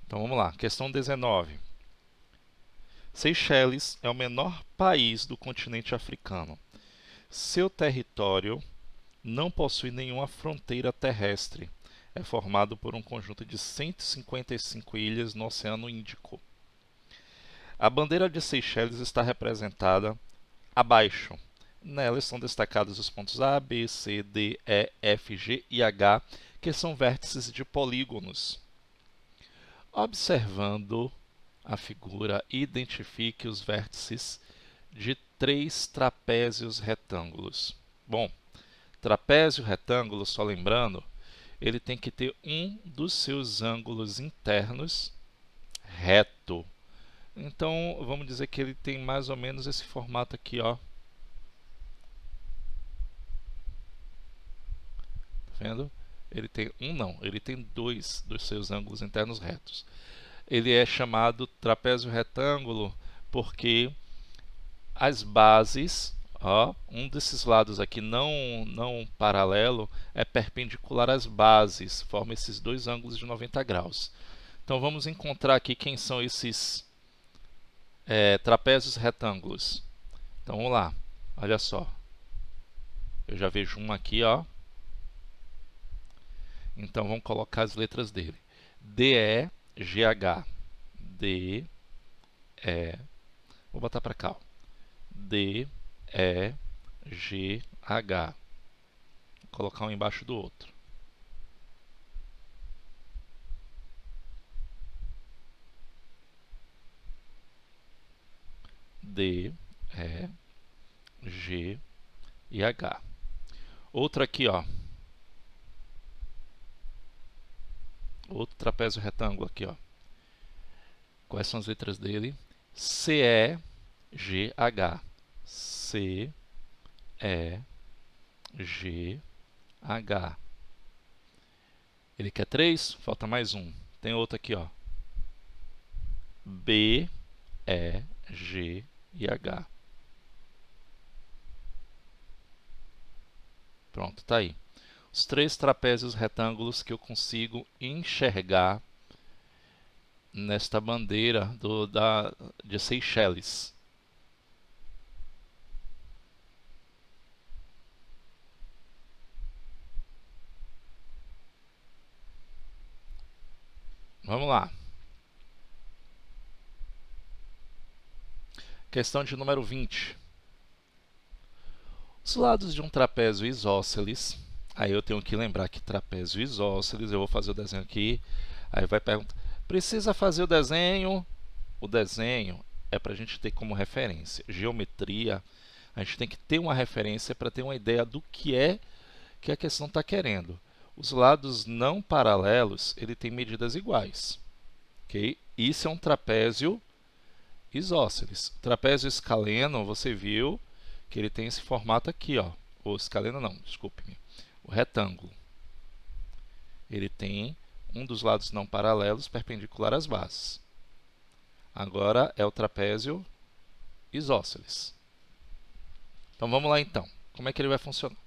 Então vamos lá, questão 19. Seychelles é o menor país do continente africano. Seu território não possui nenhuma fronteira terrestre. É formado por um conjunto de 155 ilhas no Oceano Índico. A bandeira de Seychelles está representada abaixo. Nela estão destacados os pontos A, B, C, D, E, F, G e H, que são vértices de polígonos. Observando a figura, identifique os vértices de 3 trapézios retângulos. Bom, trapézio retângulo, só lembrando, ele tem que ter um dos seus ângulos internos reto. Então, vamos dizer que ele tem mais ou menos esse formato aqui, ó. Tá vendo? Ele tem um não, ele tem dois dos seus ângulos internos retos. Ele é chamado trapézio retângulo porque as bases, ó, um desses lados aqui não paralelo é perpendicular às bases, forma esses dois ângulos de 90 graus. Então vamos encontrar aqui quem são esses trapézios retângulos. Então vamos lá, olha só. Eu já vejo um aqui, ó. Então vamos colocar as letras dele. DE, GH. D, E. Vou botar para cá, ó. D, E, G, H. Vou colocar um embaixo do outro. D, E, G e H. Outro aqui, ó. Outro trapézio retângulo aqui, ó. Quais são as letras dele? C, E, G, H. C, E, G, H. Ele quer 3? Falta mais um. Tem outro aqui, ó. B, E, G e H. Pronto, tá aí. Os 3 trapézios retângulos que eu consigo enxergar nesta bandeira de Seychelles. Vamos lá. Questão de número 20. Os lados de um trapézio isósceles. Aí eu tenho que lembrar que trapézio isósceles, eu vou fazer o desenho aqui. Aí vai perguntar, precisa fazer o desenho? O desenho é para a gente ter como referência. Geometria, a gente tem que ter uma referência para ter uma ideia do que é que a questão está querendo. Os lados não paralelos, ele tem medidas iguais. Okay? Isso é um trapézio isósceles. O trapézio escaleno, você viu que ele tem esse formato aqui, ó. Ou escaleno não, desculpe-me. O retângulo. Ele tem um dos lados não paralelos perpendicular às bases. Agora é o trapézio isósceles. Então vamos lá então. Como é que ele vai funcionar?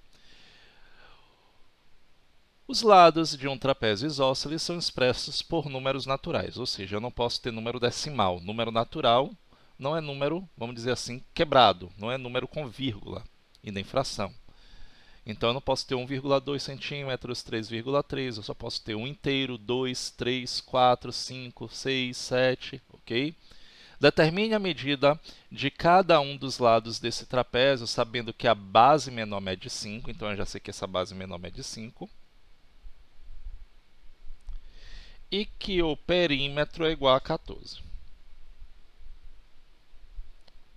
Os lados de um trapézio isósceles são expressos por números naturais, ou seja, eu não posso ter número decimal. Número natural não é número, vamos dizer assim, quebrado, não é número com vírgula e nem fração. Então eu não posso ter 1,2 centímetros, 3,3, eu só posso ter um inteiro, 2, 3, 4, 5, 6, 7, ok? Determine a medida de cada um dos lados desse trapézio, sabendo que a base menor mede 5, então eu já sei que essa base menor mede 5. E que o perímetro é igual a 14.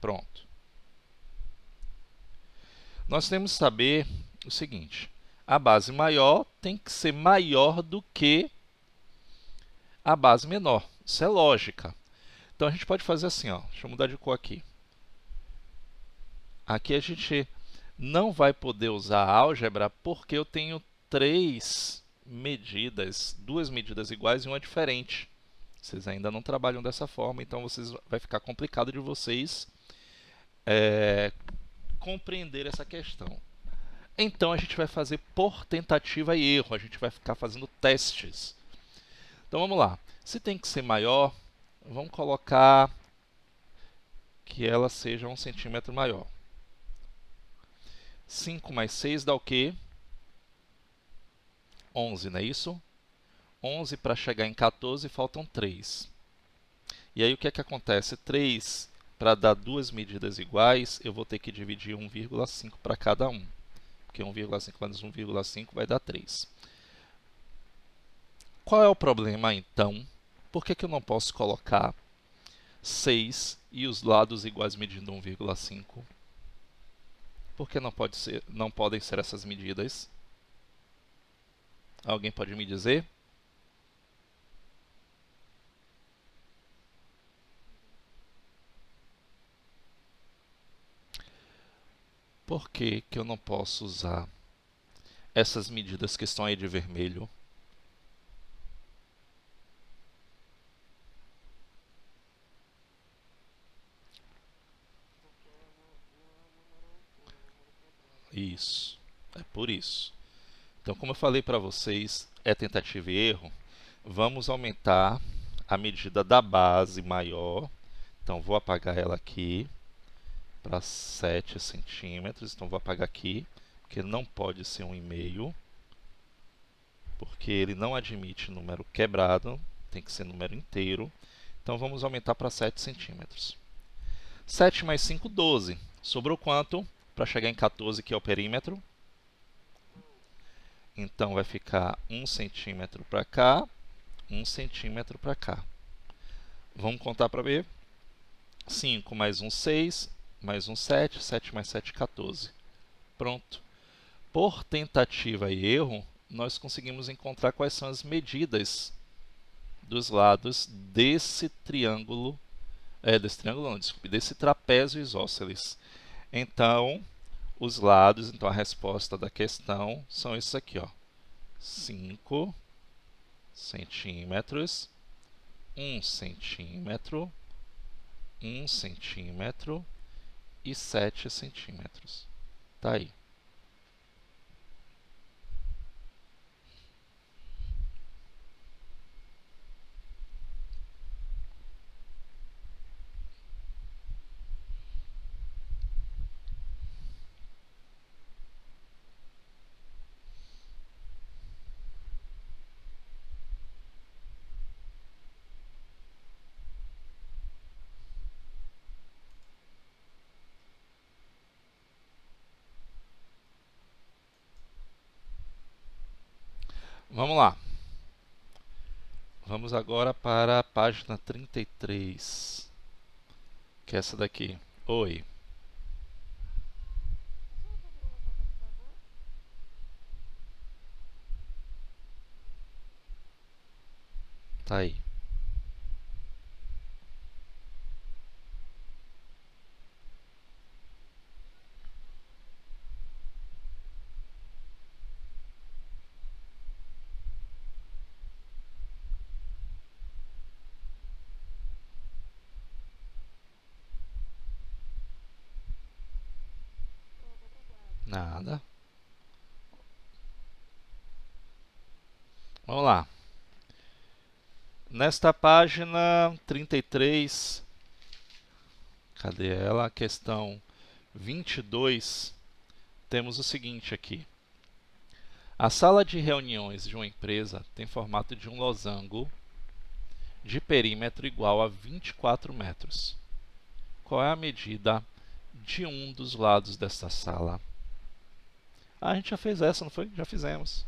Pronto. Nós temos que saber o seguinte, a base maior tem que ser maior do que a base menor. Isso é lógica. Então a gente pode fazer assim, ó. Deixa eu mudar de cor aqui. Aqui a gente não vai poder usar a álgebra porque eu tenho 3 medidas, 2 medidas iguais e uma diferente. Vocês ainda não trabalham dessa forma, então vai ficar complicado de vocês compreender essa questão. Então a gente vai fazer por tentativa e erro, a gente vai ficar fazendo testes. Então vamos lá. Se tem que ser maior, vamos colocar que ela seja 1 centímetro maior. 5 mais 6 dá o quê? 11, não é isso? 11 para chegar em 14, faltam 3. E aí o que é que acontece? 3, para dar duas medidas iguais, eu vou ter que dividir 1,5 para cada um. Porque 1,5 menos 1,5 vai dar 3. Qual é o problema, então? Por que eu não posso colocar 6 e os lados iguais medindo 1,5? Por que não podem ser essas medidas? Alguém pode me dizer? Por que eu não posso usar essas medidas que estão aí de vermelho? Isso, é por isso. Então, como eu falei para vocês, é tentativa e erro. Vamos aumentar a medida da base maior. Então, vou apagar ela aqui para 7 centímetros. Então, vou apagar aqui, porque não pode ser 1,5, porque ele não admite número quebrado, tem que ser número inteiro. Então, vamos aumentar para 7 centímetros. 7 mais 5, 12. Sobrou quanto para chegar em 14, que é o perímetro? Então, vai ficar 1 centímetro para cá, 1 centímetro para cá. Vamos contar para ver? 5 mais 1, 6, mais 1, 7, 7 mais 7, 14. Pronto. Por tentativa e erro, nós conseguimos encontrar quais são as medidas dos lados desse triângulo, desse trapézio isósceles. Então, os lados, então a resposta da questão são esses aqui, ó. 5 centímetros, 1 centímetro, 1 centímetro e 7 centímetros. Tá aí. Vamos lá. Vamos agora para a página 33, que é essa daqui. Oi. Tá aí. Nada. Vamos lá. Nesta página 33, cadê ela? A questão 22, temos o seguinte aqui. A sala de reuniões de uma empresa tem formato de um losango de perímetro igual a 24 metros. Qual é a medida de um dos lados desta sala? Ah, a gente já fez essa, não foi? Já fizemos.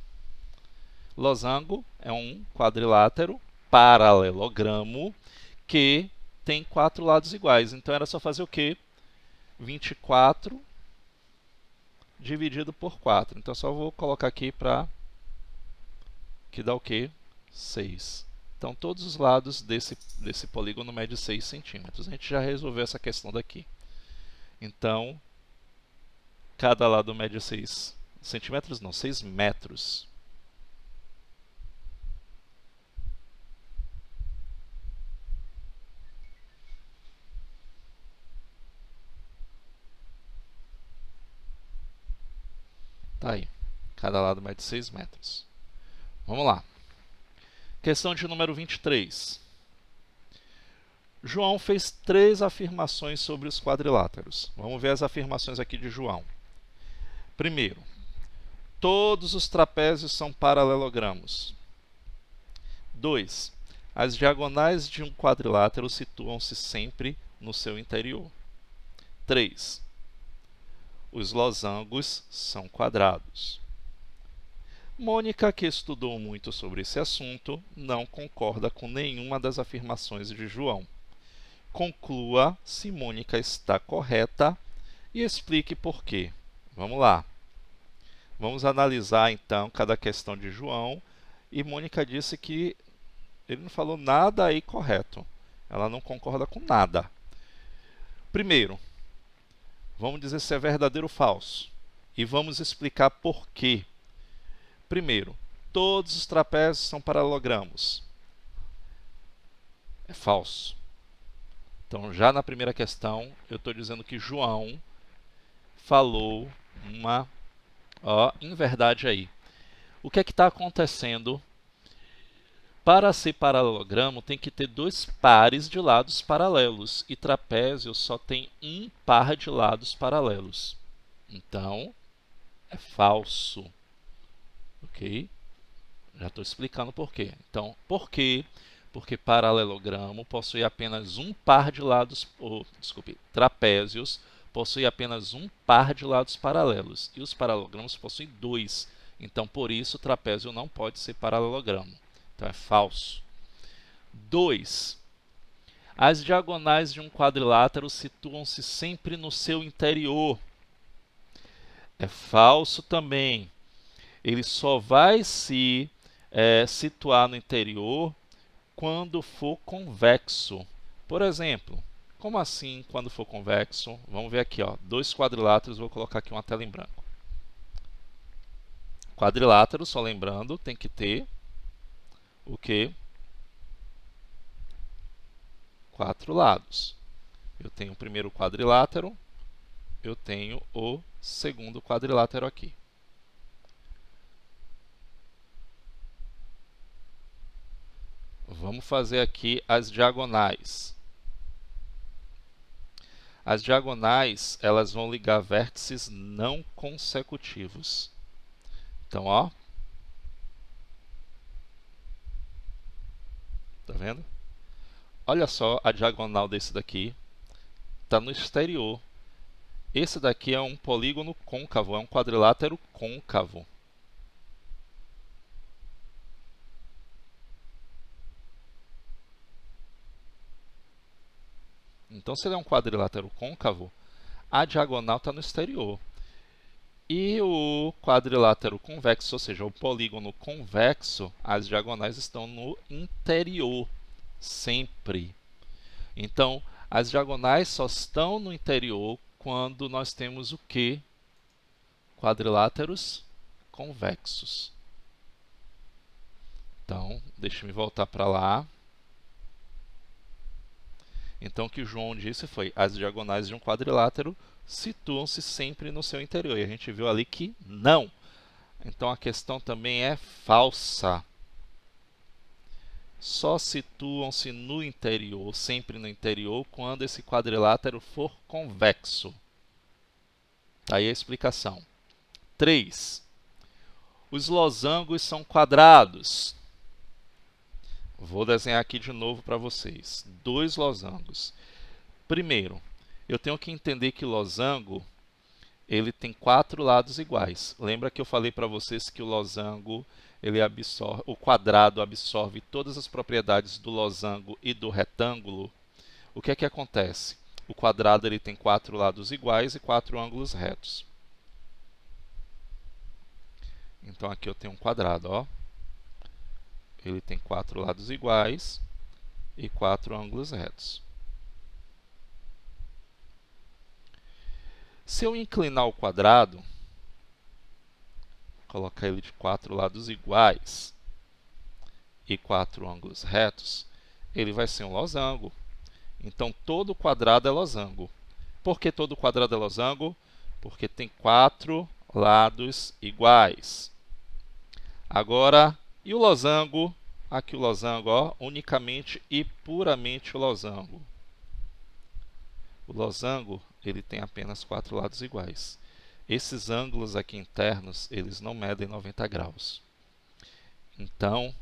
Losango é um quadrilátero paralelogramo que tem 4 lados iguais. Então era só fazer o quê? 24 dividido por 4. Então só vou colocar aqui para que dá o quê? 6. Então todos os lados desse polígono mede 6 centímetros. A gente já resolveu essa questão daqui. Então, cada lado mede 6 centímetros, não, 6 metros. Tá aí. Cada lado mede 6 metros. Vamos lá. Questão de número 23. João fez 3 afirmações sobre os quadriláteros. Vamos ver as afirmações aqui de João. Primeiro, todos os trapézios são paralelogramos. 2. As diagonais de um quadrilátero situam-se sempre no seu interior. 3. Os losangos são quadrados. Mônica, que estudou muito sobre esse assunto, não concorda com nenhuma das afirmações de João. Conclua se Mônica está correta e explique por quê. Vamos lá. Vamos analisar, então, cada questão de João. E Mônica disse que ele não falou nada aí correto. Ela não concorda com nada. Primeiro, vamos dizer se é verdadeiro ou falso. E vamos explicar por quê. Primeiro, todos os trapézios são paralelogramos. É falso. Então, já na primeira questão, eu estou dizendo que João falou uma inverdade aí. O que é que está acontecendo? Para ser paralelogramo, tem que ter 2 pares de lados paralelos. E trapézio só tem um par de lados paralelos. Então, é falso. Ok? Já estou explicando por quê. Então, por quê? Porque paralelogramo possui apenas um par de lados, trapézios possui apenas um par de lados paralelos. E os paralelogramos possuem 2. Então, por isso, o trapézio não pode ser paralelogramo. Então, é falso. 2. As diagonais de um quadrilátero situam-se sempre no seu interior. É falso também. Ele só vai se situar no interior quando for convexo. Por exemplo, como assim quando for convexo? Vamos ver aqui, 2 quadriláteros, vou colocar aqui uma tela em branco. Quadrilátero, só lembrando, tem que ter o quê? 4 lados. Eu tenho o primeiro quadrilátero, eu tenho o segundo quadrilátero aqui. Vamos fazer aqui as diagonais. As diagonais, elas vão ligar vértices não consecutivos. Então, tá vendo? Olha só a diagonal desse daqui. Está no exterior. Esse daqui é um polígono côncavo, é um quadrilátero côncavo. Então, se ele é um quadrilátero côncavo, a diagonal está no exterior. E o quadrilátero convexo, ou seja, o polígono convexo, as diagonais estão no interior, sempre. Então, as diagonais só estão no interior quando nós temos o quê? Quadriláteros convexos. Então, deixa eu voltar para lá. Então, o que João disse foi: as diagonais de um quadrilátero situam-se sempre no seu interior. E a gente viu ali que não. Então, a questão também é falsa. Só situam-se no interior, sempre no interior, quando esse quadrilátero for convexo. Tá aí a explicação. 3. Os losangos são quadrados. Vou desenhar aqui de novo para vocês. 2 losangos. Primeiro, eu tenho que entender que losango ele tem 4 lados iguais. Lembra que eu falei para vocês que o losango, o quadrado absorve todas as propriedades do losango e do retângulo? O que é que acontece? O quadrado ele tem 4 lados iguais e 4 ângulos retos. Então, aqui eu tenho um quadrado, Ele tem 4 lados iguais e 4 ângulos retos. Se eu inclinar o quadrado, colocar ele de 4 lados iguais e 4 ângulos retos, ele vai ser um losango. Então, todo quadrado é losango. Por que todo quadrado é losango? Porque tem 4 lados iguais. Agora, e o losango Aqui o losango, ó, unicamente e puramente o losango. O losango, ele tem apenas 4 lados iguais. Esses ângulos aqui internos, eles não medem 90 graus. Então,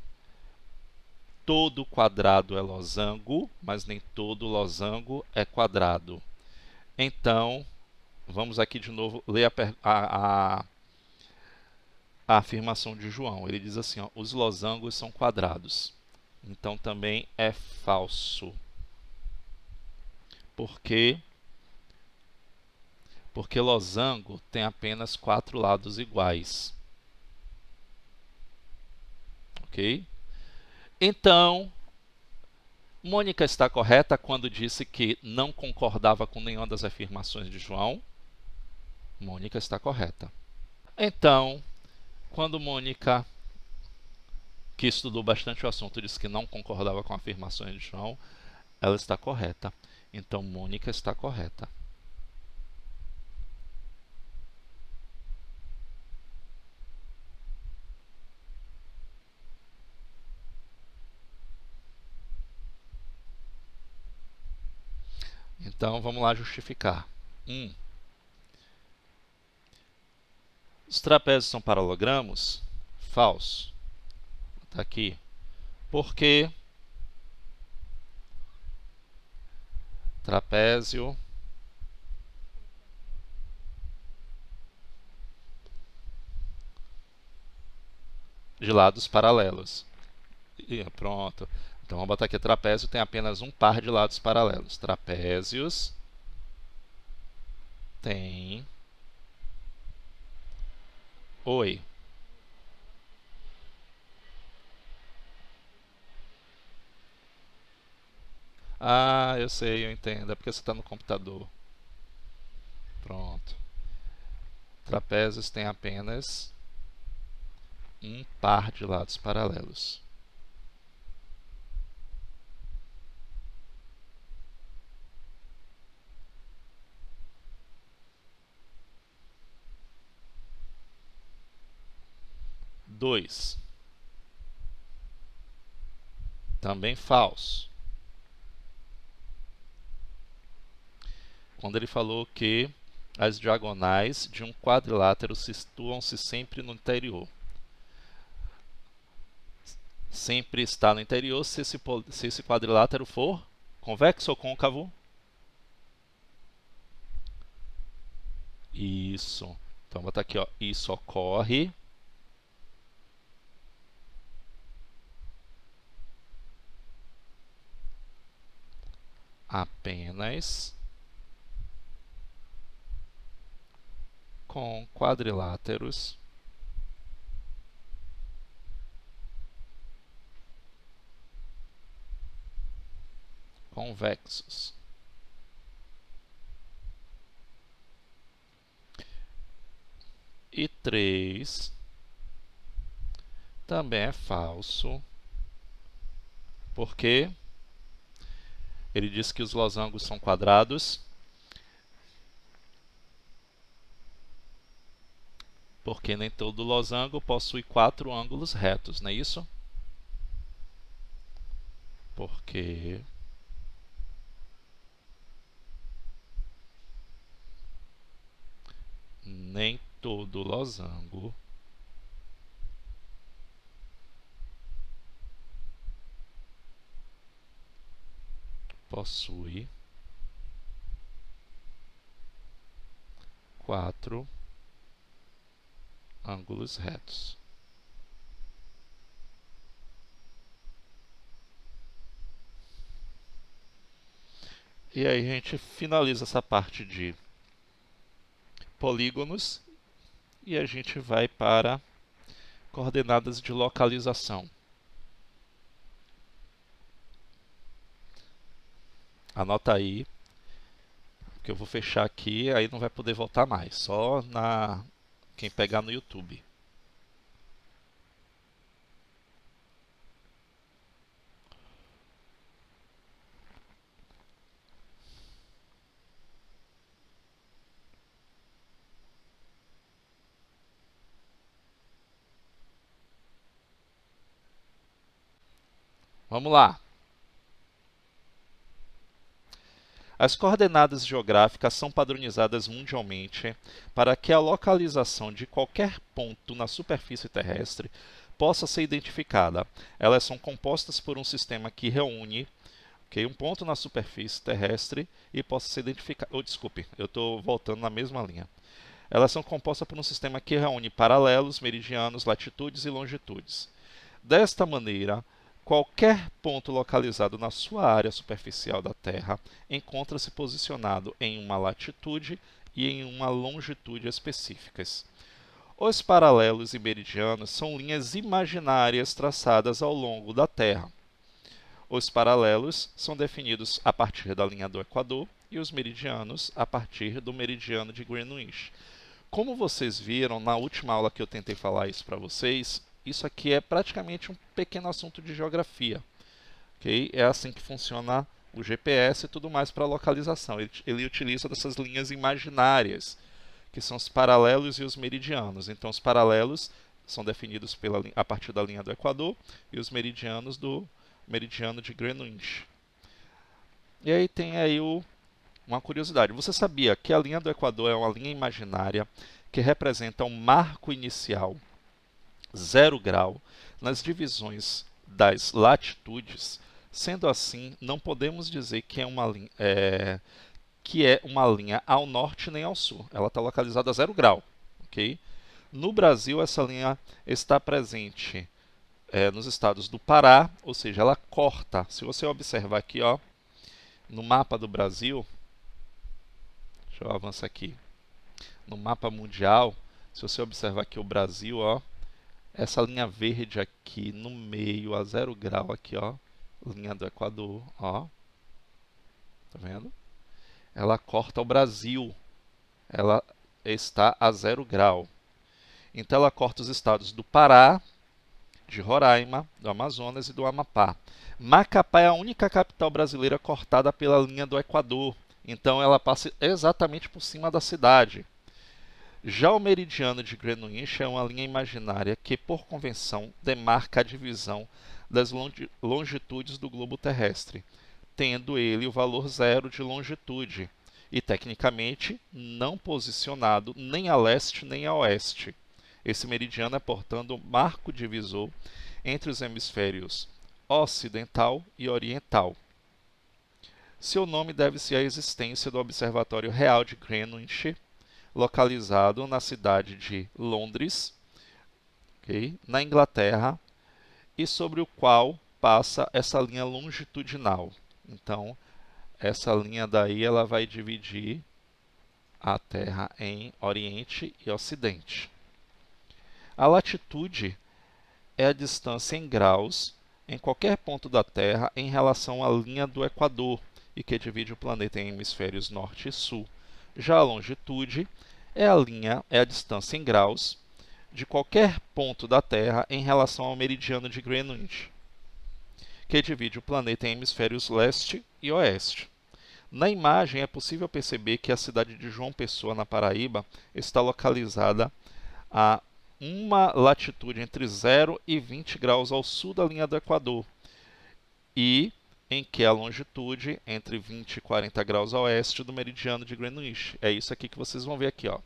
todo quadrado é losango, mas nem todo losango é quadrado. Então, vamos aqui de novo ler a afirmação de João. Ele diz assim, ó, os losangos são quadrados. Então, também é falso. Por quê? Porque losango tem apenas 4 lados iguais. Ok? Então, Mônica está correta quando disse que não concordava com nenhuma das afirmações de João. Mônica está correta. Então, quando Mônica, que estudou bastante o assunto, disse que não concordava com afirmações de João, ela está correta. Então, Mônica está correta. Então, vamos lá justificar. 1. Os trapézios são paralelogramos? Falso. Está aqui. Porque trapézio de lados paralelos. E pronto. Então vamos botar aqui: trapézio tem apenas um par de lados paralelos. Trapézios tem. Oi. Ah, eu sei, eu entendo. É porque você está no computador. Pronto. Trapézios tem apenas um par de lados paralelos. Dois. Também falso. Quando ele falou que as diagonais de um quadrilátero situam-se sempre no interior. Sempre está no interior se esse quadrilátero for convexo ou côncavo? Isso. Então, vou botar aqui, ó, isso ocorre apenas com quadriláteros convexos. E 3 também é falso, porque ele diz que os losangos são quadrados, porque nem todo losango possui 4 ângulos retos, não é isso? Porque nem todo losango possui 4 ângulos retos. E aí a gente finaliza essa parte de polígonos e a gente vai para coordenadas de localização. Anota aí, que eu vou fechar aqui, aí não vai poder voltar mais, só quem pegar no YouTube. Vamos lá. As coordenadas geográficas são padronizadas mundialmente para que a localização de qualquer ponto na superfície terrestre possa ser identificada. Elas são compostas por um sistema que reúne um ponto na superfície terrestre e possa ser identificado. Oh, desculpe, eu estou voltando na mesma linha. Elas são compostas por um sistema que reúne paralelos, meridianos, latitudes e longitudes. Desta maneira, qualquer ponto localizado na sua área superficial da Terra encontra-se posicionado em uma latitude e em uma longitude específicas. Os paralelos e meridianos são linhas imaginárias traçadas ao longo da Terra. Os paralelos são definidos a partir da linha do Equador e os meridianos a partir do meridiano de Greenwich. Como vocês viram na última aula que eu tentei falar isso para vocês, isso aqui é praticamente um pequeno assunto de geografia. Okay? É assim que funciona o GPS e tudo mais para localização. Ele utiliza dessas linhas imaginárias, que são os paralelos e os meridianos. Então, os paralelos são definidos a partir da linha do Equador e os meridianos do meridiano de Greenwich. E aí tem aí uma curiosidade. Você sabia que a linha do Equador é uma linha imaginária que representa um marco inicial 0 grau nas divisões das latitudes? Sendo assim, não podemos dizer que é uma linha ao norte nem ao sul. Ela está localizada a 0 grau. Okay? No Brasil, essa linha está presente nos estados do Pará, ou seja, ela corta. Se você observar aqui, ó, no mapa do Brasil, deixa eu avançar aqui, no mapa mundial, se você observar aqui o Brasil, ó, essa linha verde aqui no meio, a 0 grau aqui, ó, linha do Equador, ó, tá vendo? Ela corta o Brasil, ela está a 0 grau. Então ela corta os estados do Pará, de Roraima, do Amazonas e do Amapá. Macapá é a única capital brasileira cortada pela linha do Equador, então ela passa exatamente por cima da cidade. Já o meridiano de Greenwich é uma linha imaginária que, por convenção, demarca a divisão das longitudes do globo terrestre, tendo ele o valor 0 de longitude e, tecnicamente, não posicionado nem a leste nem a oeste. Esse meridiano é, portanto, o marco divisor entre os hemisférios ocidental e oriental. Seu nome deve-se à existência do Observatório Real de Greenwich, localizado na cidade de Londres, na Inglaterra, e sobre o qual passa essa linha longitudinal. Então, essa linha daí ela vai dividir a Terra em Oriente e Ocidente. A latitude é a distância em graus em qualquer ponto da Terra em relação à linha do Equador e que divide o planeta em hemisférios norte e sul. Já a longitude é a distância em graus de qualquer ponto da Terra em relação ao meridiano de Greenwich, que divide o planeta em hemisférios leste e oeste. Na imagem é possível perceber que a cidade de João Pessoa, na Paraíba, está localizada a uma latitude entre 0 e 20 graus ao sul da linha do Equador e em que a longitude entre 20 e 40 graus a oeste do meridiano de Greenwich. É isso aqui que vocês vão ver aqui, ó.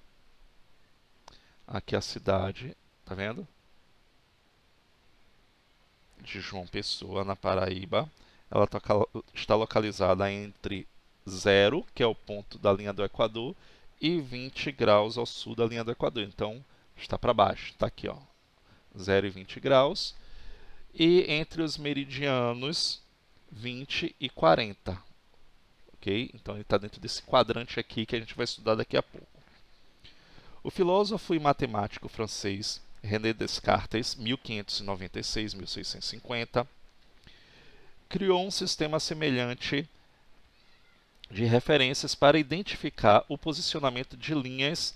Aqui a cidade, tá vendo? De João Pessoa, na Paraíba. Ela está localizada entre 0, que é o ponto da linha do Equador, e 20 graus ao sul da linha do Equador. Então, está para baixo, está aqui, ó, 0 e 20 graus. E entre os meridianos 20 e 40. Ok? Então ele está dentro desse quadrante aqui que a gente vai estudar daqui a pouco. O filósofo e matemático francês René Descartes, 1596-1650, criou um sistema semelhante de referências para identificar o posicionamento de linhas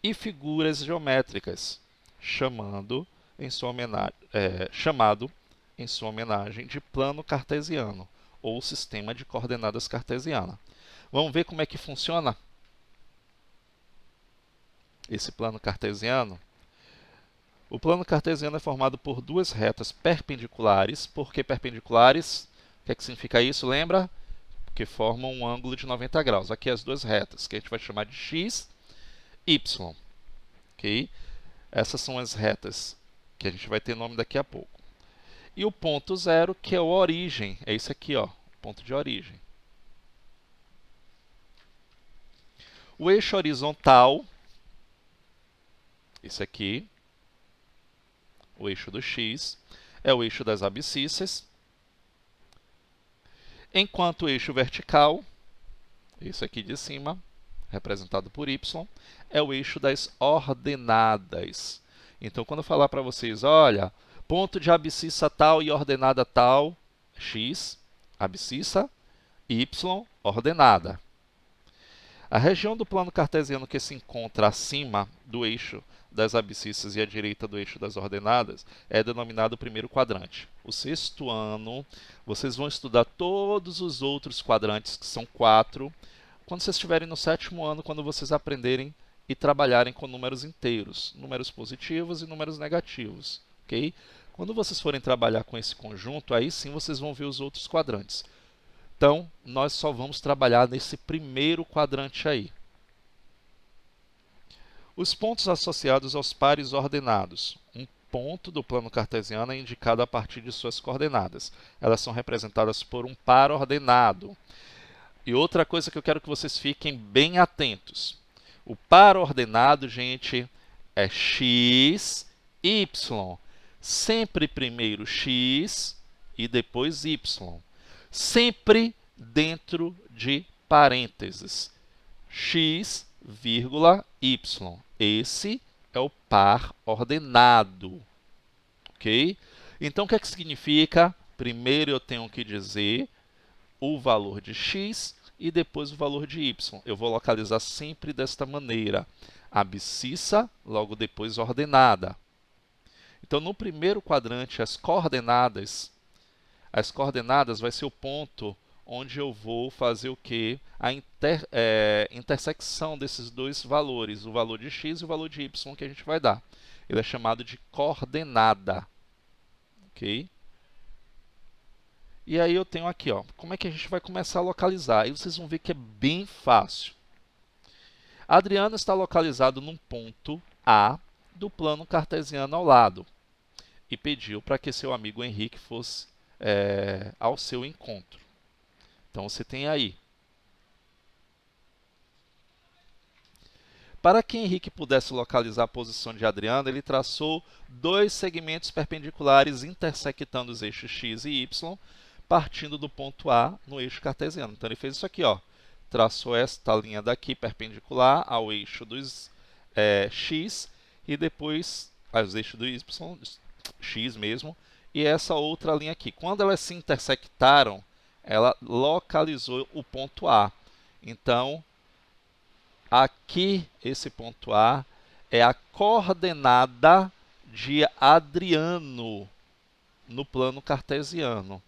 e figuras geométricas, chamado em sua homenagem de plano cartesiano, ou sistema de coordenadas cartesiana. Vamos ver como é que funciona esse plano cartesiano? O plano cartesiano é formado por duas retas perpendiculares. Por que perpendiculares? O que significa isso? Lembra? Porque formam um ângulo de 90 graus. Aqui as duas retas, que a gente vai chamar de x e y. Okay? Essas são as retas que a gente vai ter nome daqui a pouco. E o ponto zero, que é a origem. É esse aqui, ó, ponto de origem. O eixo horizontal, esse aqui, o eixo do x, é o eixo das abscissas. Enquanto o eixo vertical, esse aqui de cima, representado por y, é o eixo das ordenadas. Então, quando eu falar para vocês, olha, ponto de abscissa tal e ordenada tal, x, abscissa, y, ordenada. A região do plano cartesiano que se encontra acima do eixo das abscissas e à direita do eixo das ordenadas é denominado o primeiro quadrante. O sexto ano, vocês vão estudar todos os outros quadrantes, que são 4, quando vocês estiverem no sétimo ano, quando vocês aprenderem e trabalharem com números inteiros, números positivos e números negativos. Okay? Quando vocês forem trabalhar com esse conjunto, aí sim vocês vão ver os outros quadrantes. Então, nós só vamos trabalhar nesse primeiro quadrante aí. Os pontos associados aos pares ordenados. Um ponto do plano cartesiano é indicado a partir de suas coordenadas. Elas são representadas por um par ordenado. E outra coisa que eu quero que vocês fiquem bem atentos. O par ordenado, gente, é x, y. Sempre primeiro x e depois y. Sempre dentro de parênteses. X, vírgula, y. Esse é o par ordenado. Ok? Então, o que é que significa? Primeiro eu tenho que dizer o valor de x e depois o valor de y. Eu vou localizar sempre desta maneira. Abscissa, logo depois ordenada. Então, no primeiro quadrante, as coordenadas vai ser o ponto onde eu vou fazer o quê? A intersecção desses dois valores, o valor de x e o valor de y que a gente vai dar. Ele é chamado de coordenada. Ok? E aí eu tenho aqui, ó, como é que a gente vai começar a localizar? Aí vocês vão ver que é bem fácil. Adriano está localizado num ponto A do plano cartesiano ao lado e pediu para que seu amigo Henrique fosse ao seu encontro. Então, você tem aí. Para que Henrique pudesse localizar a posição de Adriano, ele traçou dois segmentos perpendiculares intersectando os eixos x e y, partindo do ponto A no eixo cartesiano. Então, ele fez isso aqui, ó. Traçou esta linha daqui perpendicular ao eixo dos x e depois aos eixos do y, x mesmo, e essa outra linha aqui. Quando elas se intersectaram, ela localizou o ponto A. Então, aqui, esse ponto A é a coordenada de Adriano no plano cartesiano.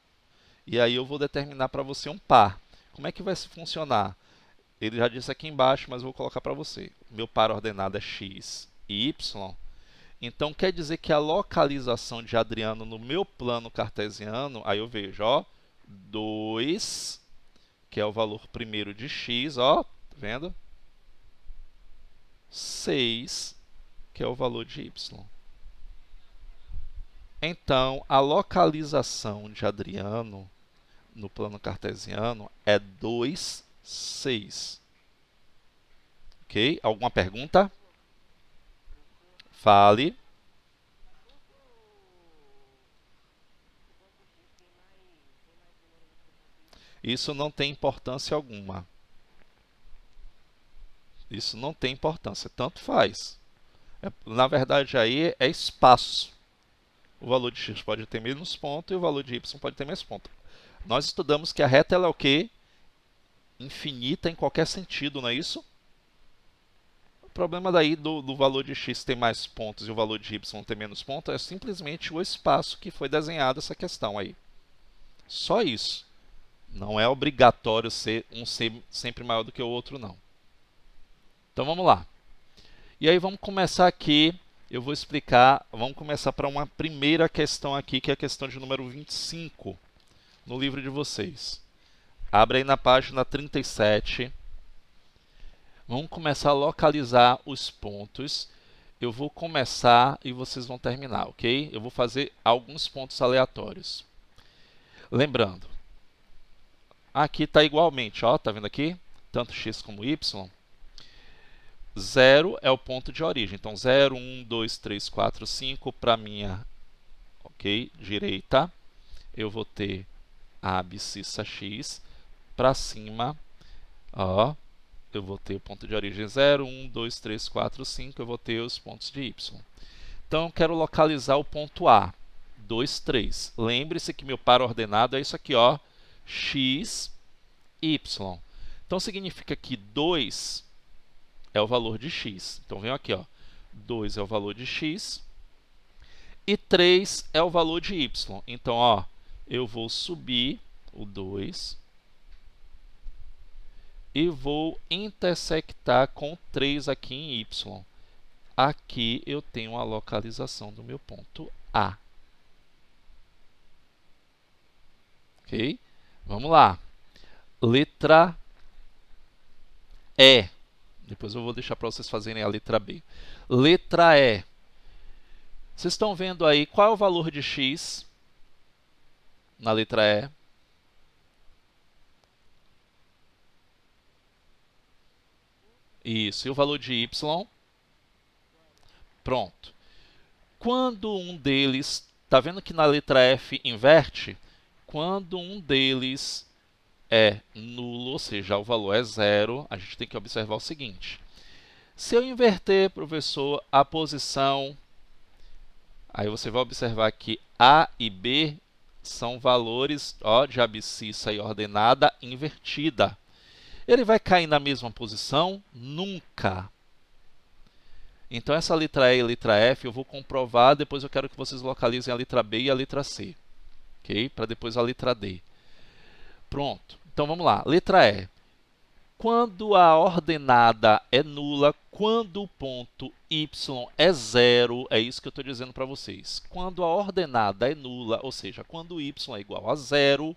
E aí eu vou determinar para você um par. Como é que vai se funcionar? Ele já disse aqui embaixo, mas eu vou colocar para você. Meu par ordenado é x e y. Então, quer dizer que a localização de Adriano no meu plano cartesiano, aí eu vejo, ó, 2, que é o valor primeiro de x, ó, tá vendo? 6, que é o valor de y. Então, a localização de Adriano no plano cartesiano é 2, 6. Ok? Alguma pergunta? Fale. Isso não tem importância alguma. Isso não tem importância, tanto faz. Na verdade, aí é espaço. O valor de x pode ter menos ponto e o valor de y pode ter mais ponto. Nós estudamos que a reta ela é o quê? Infinita em qualquer sentido, não é isso? O problema daí do valor de x ter mais pontos e o valor de y ter menos pontos é simplesmente o espaço que foi desenhado essa questão aí. Só isso. Não é obrigatório ser um ser sempre maior do que o outro, não. Então, vamos lá. E aí, vamos começar aqui. eu vou explicar, vamos começar para uma primeira questão aqui, que é a questão de número 25, no livro de vocês. Abre aí na página 37. Vamos começar a localizar os pontos. Eu vou começar e vocês vão terminar, ok? Eu vou fazer alguns pontos aleatórios. Lembrando, aqui está igualmente, ó, tá vendo aqui? Tanto x como y. 0 é o ponto de origem. Então, 0, 1, 2, 3, 4, 5 para a minha, ok, direita. Eu vou ter a abscissa x. Para cima, ó, eu vou ter o ponto de origem 0, 1, 2, 3, 4, 5. Eu vou ter os pontos de y. Então, eu quero localizar o ponto A. 2, 3. Lembre-se que meu par ordenado é isso aqui, ó, x, y. Então, significa que 2 é o valor de x. Então, venho aqui, ó, 2 é o valor de x e 3 é o valor de y. Então, ó, eu vou subir o 2 e vou intersectar com 3 aqui em y. Aqui eu tenho a localização do meu ponto A. Ok? Vamos lá. Letra E. Depois eu vou deixar para vocês fazerem a letra B. Letra E. Vocês estão vendo aí qual é o valor de x na letra E? Isso. E o valor de y? Pronto. Quando um deles... Está vendo que na letra F inverte? Quando um deles é nulo, ou seja, o valor é zero, a gente tem que observar o seguinte. Se eu inverter, professor, a posição, aí você vai observar que A e B são valores, ó, de abscissa e ordenada invertida. Ele vai cair na mesma posição? Nunca. Então, essa letra E e a letra F eu vou comprovar, depois eu quero que vocês localizem a letra B e a letra C. Ok? Para depois a letra D. Pronto. Então, vamos lá. Letra E. Quando a ordenada é nula, quando o ponto y é zero, é isso que eu estou dizendo para vocês. Quando a ordenada é nula, ou seja, quando y é igual a zero,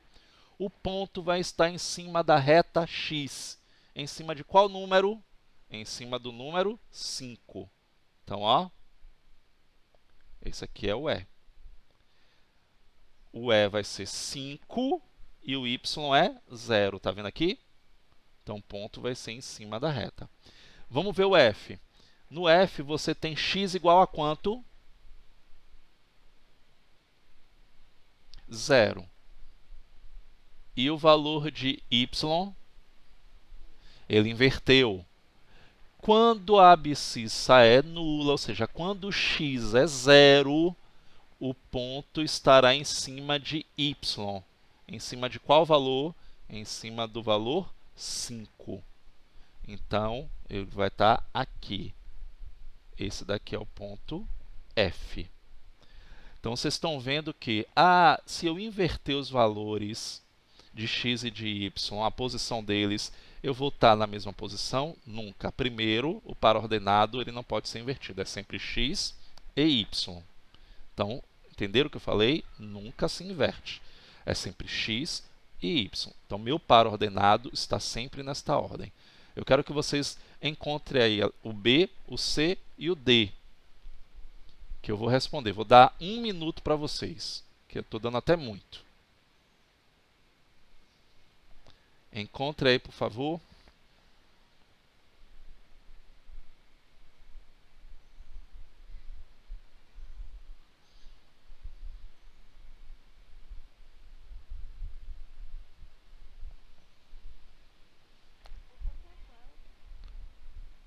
o ponto vai estar em cima da reta x. Em cima de qual número? Em cima do número 5. Então, ó, esse aqui é o E. O E vai ser 5 e o y é 0. Tá vendo aqui? Então, o ponto vai ser em cima da reta. Vamos ver o F. No F, você tem x igual a quanto? 0. E o valor de y? Ele inverteu. Quando a abscissa é nula, ou seja, quando x é 0, o ponto estará em cima de y. Em cima de qual valor? Em cima do valor 5. Então, ele vai estar aqui. Esse daqui é o ponto F. Então, vocês estão vendo que, se eu inverter os valores de x e de y, a posição deles, eu vou estar na mesma posição? Nunca. Primeiro, o par ordenado ele não pode ser invertido, é sempre x e y. Então, entenderam o que eu falei? Nunca se inverte. É sempre x e y. Então, meu par ordenado está sempre nesta ordem. Eu quero que vocês encontrem aí o B, o C e o D, que eu vou responder. Vou dar 1 minuto para vocês, que eu estou dando até muito. Encontre aí, por favor.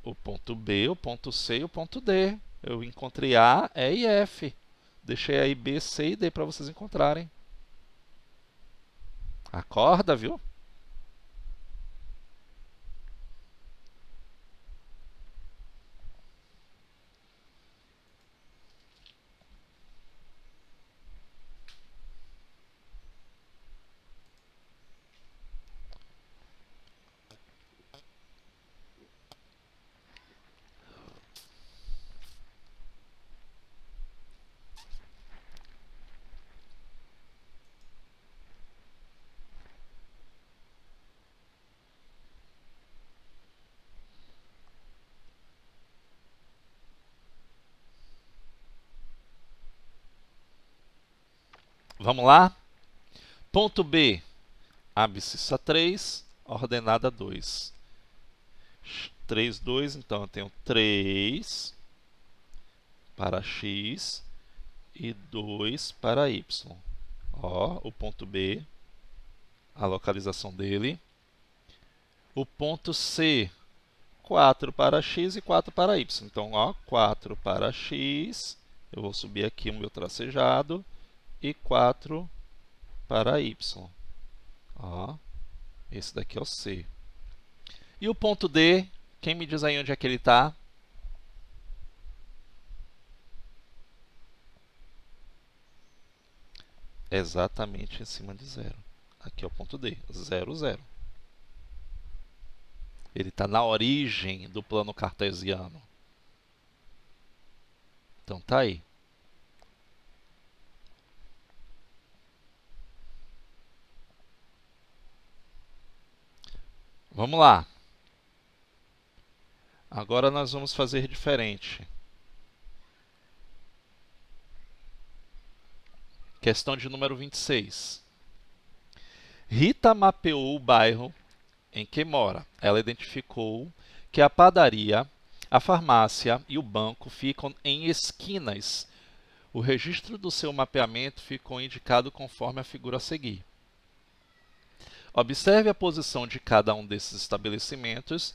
O ponto B, o ponto C e o ponto D. Eu encontrei A, E e F. Deixei aí B, C e D para vocês encontrarem. Acorda, viu? Vamos lá? Ponto B, abscissa 3, ordenada 2. 3, 2, então eu tenho 3 para x e 2 para y. Ó, o ponto B, a localização dele. O ponto C, 4 para x e 4 para y. Então, ó, 4 para x, eu vou subir aqui o meu tracejado, e 4 para y. Ó, esse daqui é o C. E o ponto D, quem me diz aí onde é que ele está? Exatamente em cima de 0. Aqui é o ponto D, 0, 0. Ele está na origem do plano cartesiano. Então, tá aí. Vamos lá. Agora nós vamos fazer diferente. Questão de número 26. Rita mapeou o bairro em que mora. Ela identificou que a padaria, a farmácia e o banco ficam em esquinas. O registro do seu mapeamento ficou indicado conforme a figura a seguir. Observe a posição de cada um desses estabelecimentos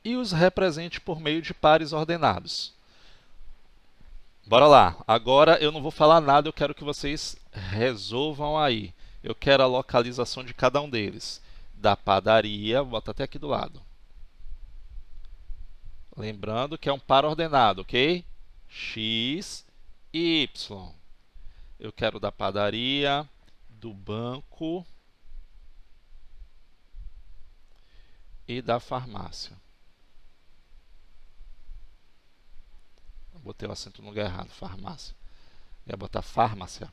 e os represente por meio de pares ordenados. Bora lá. Agora eu não vou falar nada, eu quero que vocês resolvam aí. Eu quero a localização de cada um deles. Da padaria, vou botar até aqui do lado. Lembrando que é um par ordenado, ok? X e Y. Eu quero da padaria, do banco e da farmácia. Botei o acento no lugar errado, farmácia. Ia botar farmácia.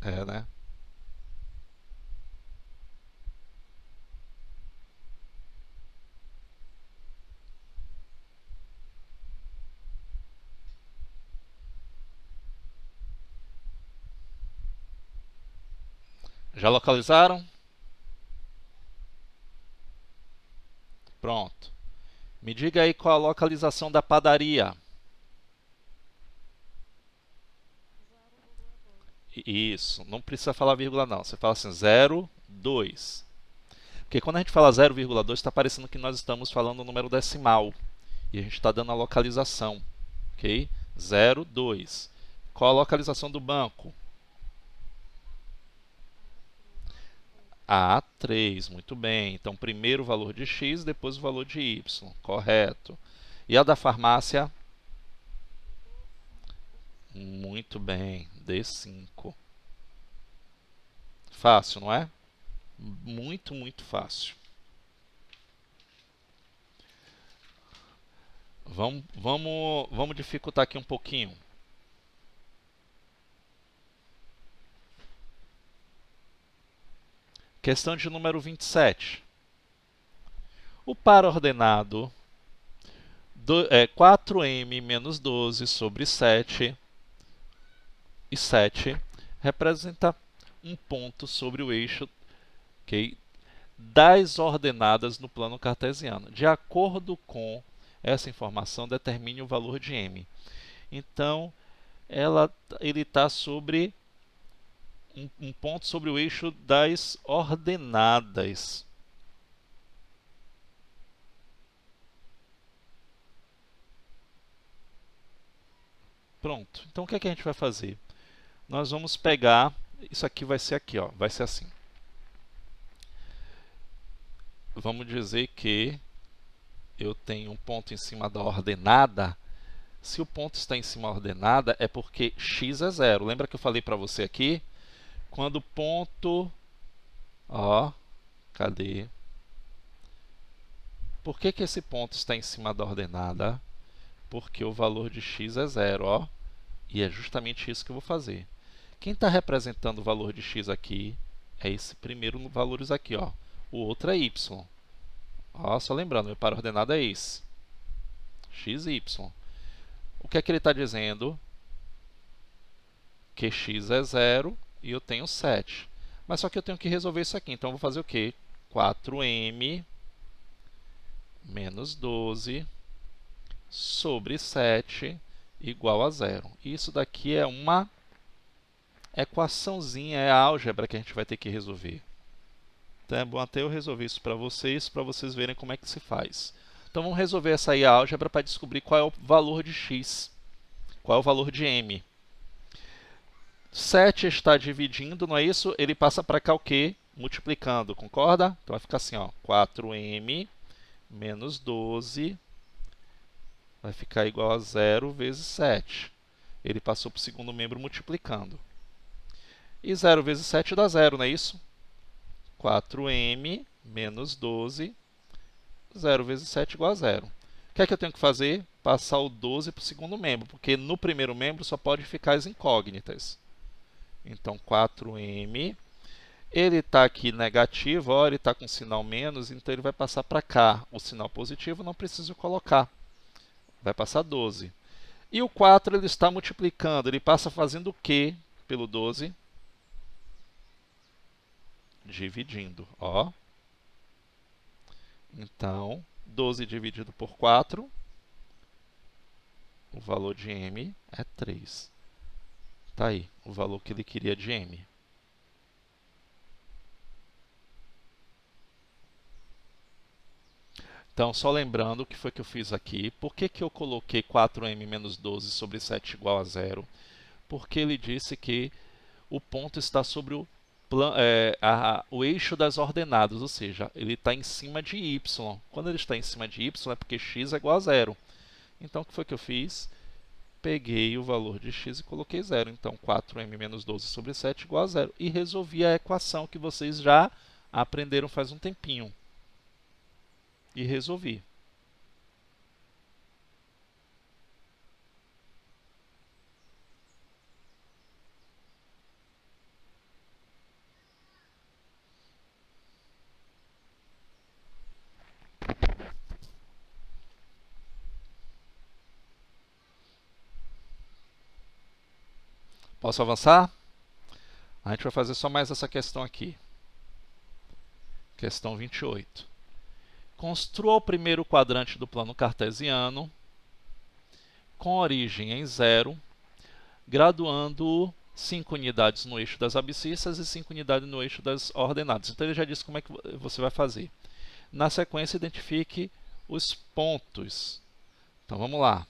É, né? Já localizaram? Pronto. Me diga aí qual a localização da padaria. Isso, não precisa falar vírgula não. Você fala assim, 0, 2. Porque quando a gente fala 0,2, está parecendo que nós estamos falando um número decimal. E a gente está dando a localização. Ok? 0, 2. Qual a localização do banco? A3, muito bem. Então, primeiro o valor de x, depois o valor de y. Correto. E a da farmácia? Muito bem, D5. Fácil, não é? Muito, muito fácil. Vamos dificultar aqui um pouquinho. Questão de número 27. O par ordenado 4m menos 12 sobre 7 e 7 representa um ponto sobre o eixo, okay, das ordenadas no plano cartesiano. De acordo com essa informação, determine o valor de m. Então, ele está sobre um ponto sobre o eixo das ordenadas. Pronto. Então, o que é que a gente vai fazer? Nós vamos pegar, isso aqui vai ser aqui, ó, vai ser assim. Vamos dizer que eu tenho um ponto em cima da ordenada. Se o ponto está em cima da ordenada, é porque x é 0. Lembra que eu falei para você aqui? Quando o ponto... Ó, cadê? Por que que esse ponto está em cima da ordenada? Porque o valor de x é 0, ó. E é justamente isso que eu vou fazer. Quem está representando o valor de x aqui é esse primeiro valores aqui, ó. O outro é y. Ó, só lembrando, meu par ordenado é esse. x e y. O que é que ele está dizendo? Que x é 0 e eu tenho 7. Mas só que eu tenho que resolver isso aqui. Então, eu vou fazer o quê? 4m menos 12 sobre 7 igual a 0. Isso daqui é uma equaçãozinha, é a álgebra que a gente vai ter que resolver. Então, é bom até eu resolver isso para vocês verem como é que se faz. Então, vamos resolver essa aí, a álgebra, para descobrir qual é o valor de x, qual é o valor de m. 7 está dividindo, não é isso? Ele passa para cá o quê? Multiplicando, concorda? Então, vai ficar assim, ó, 4m menos 12 vai ficar igual a 0 vezes 7. Ele passou para o segundo membro multiplicando. E 0 vezes 7 dá 0, não é isso? 4m menos 12, 0 vezes 7 igual a 0. O que é que eu tenho que fazer? Passar o 12 para o segundo membro, porque no primeiro membro só pode ficar as incógnitas. Então, 4m, ele está aqui negativo, ó, ele está com sinal menos, então ele vai passar para cá. O sinal positivo não preciso colocar, vai passar 12. E o 4 ele está multiplicando, ele passa fazendo o quê pelo 12? Dividindo, ó. Então, 12 dividido por 4, o valor de m é 3. Está aí, o valor que ele queria de m. Então, só lembrando o que foi que eu fiz aqui. Por que eu coloquei 4m menos 12 sobre 7 igual a 0? Porque ele disse que o ponto está sobre o eixo das ordenadas, ou seja, ele está em cima de y. Quando ele está em cima de y é porque x é igual a 0. Então, o que foi que eu fiz? Peguei o valor de x e coloquei 0. Então, 4m menos 12 sobre 7 igual a 0. E resolvi a equação que vocês já aprenderam faz um tempinho. E resolvi. Posso avançar? A gente vai fazer só mais essa questão aqui. Questão 28. Construa o primeiro quadrante do plano cartesiano com origem em 0, graduando-o 5 unidades no eixo das abscissas e 5 unidades no eixo das ordenadas. Então, ele já disse como é que você vai fazer. Na sequência, identifique os pontos. Então, vamos lá.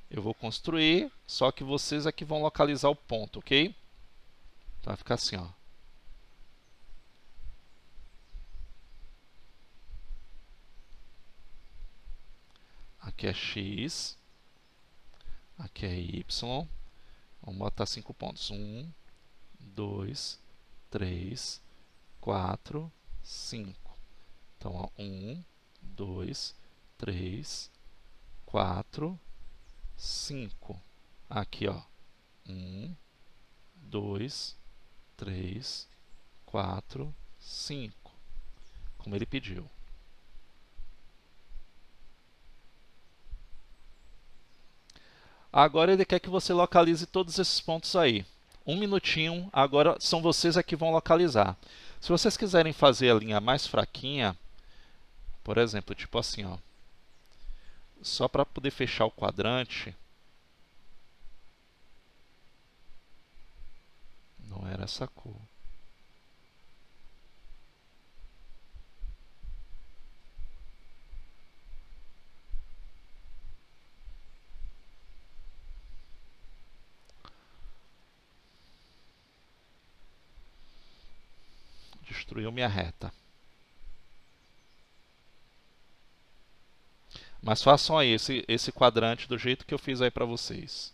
Eu vou construir, só que vocês aqui vão localizar o ponto, ok? Então, vai ficar assim, ó. Aqui é x, aqui é y. Vamos botar 5 pontos. 1, 2, 3, 4, 5. Então, 1, 2, 3, 4, 5. Aqui, ó. 1, 2, 3, 4, 5. Como ele pediu. Agora ele quer que você localize todos esses pontos aí. Um minutinho, agora são vocês que vão localizar. Se vocês quiserem fazer a linha mais fraquinha, por exemplo, tipo assim, ó, só para poder fechar o quadrante, não era essa cor. Destruiu minha reta. Mas façam aí esse quadrante do jeito que eu fiz aí para vocês.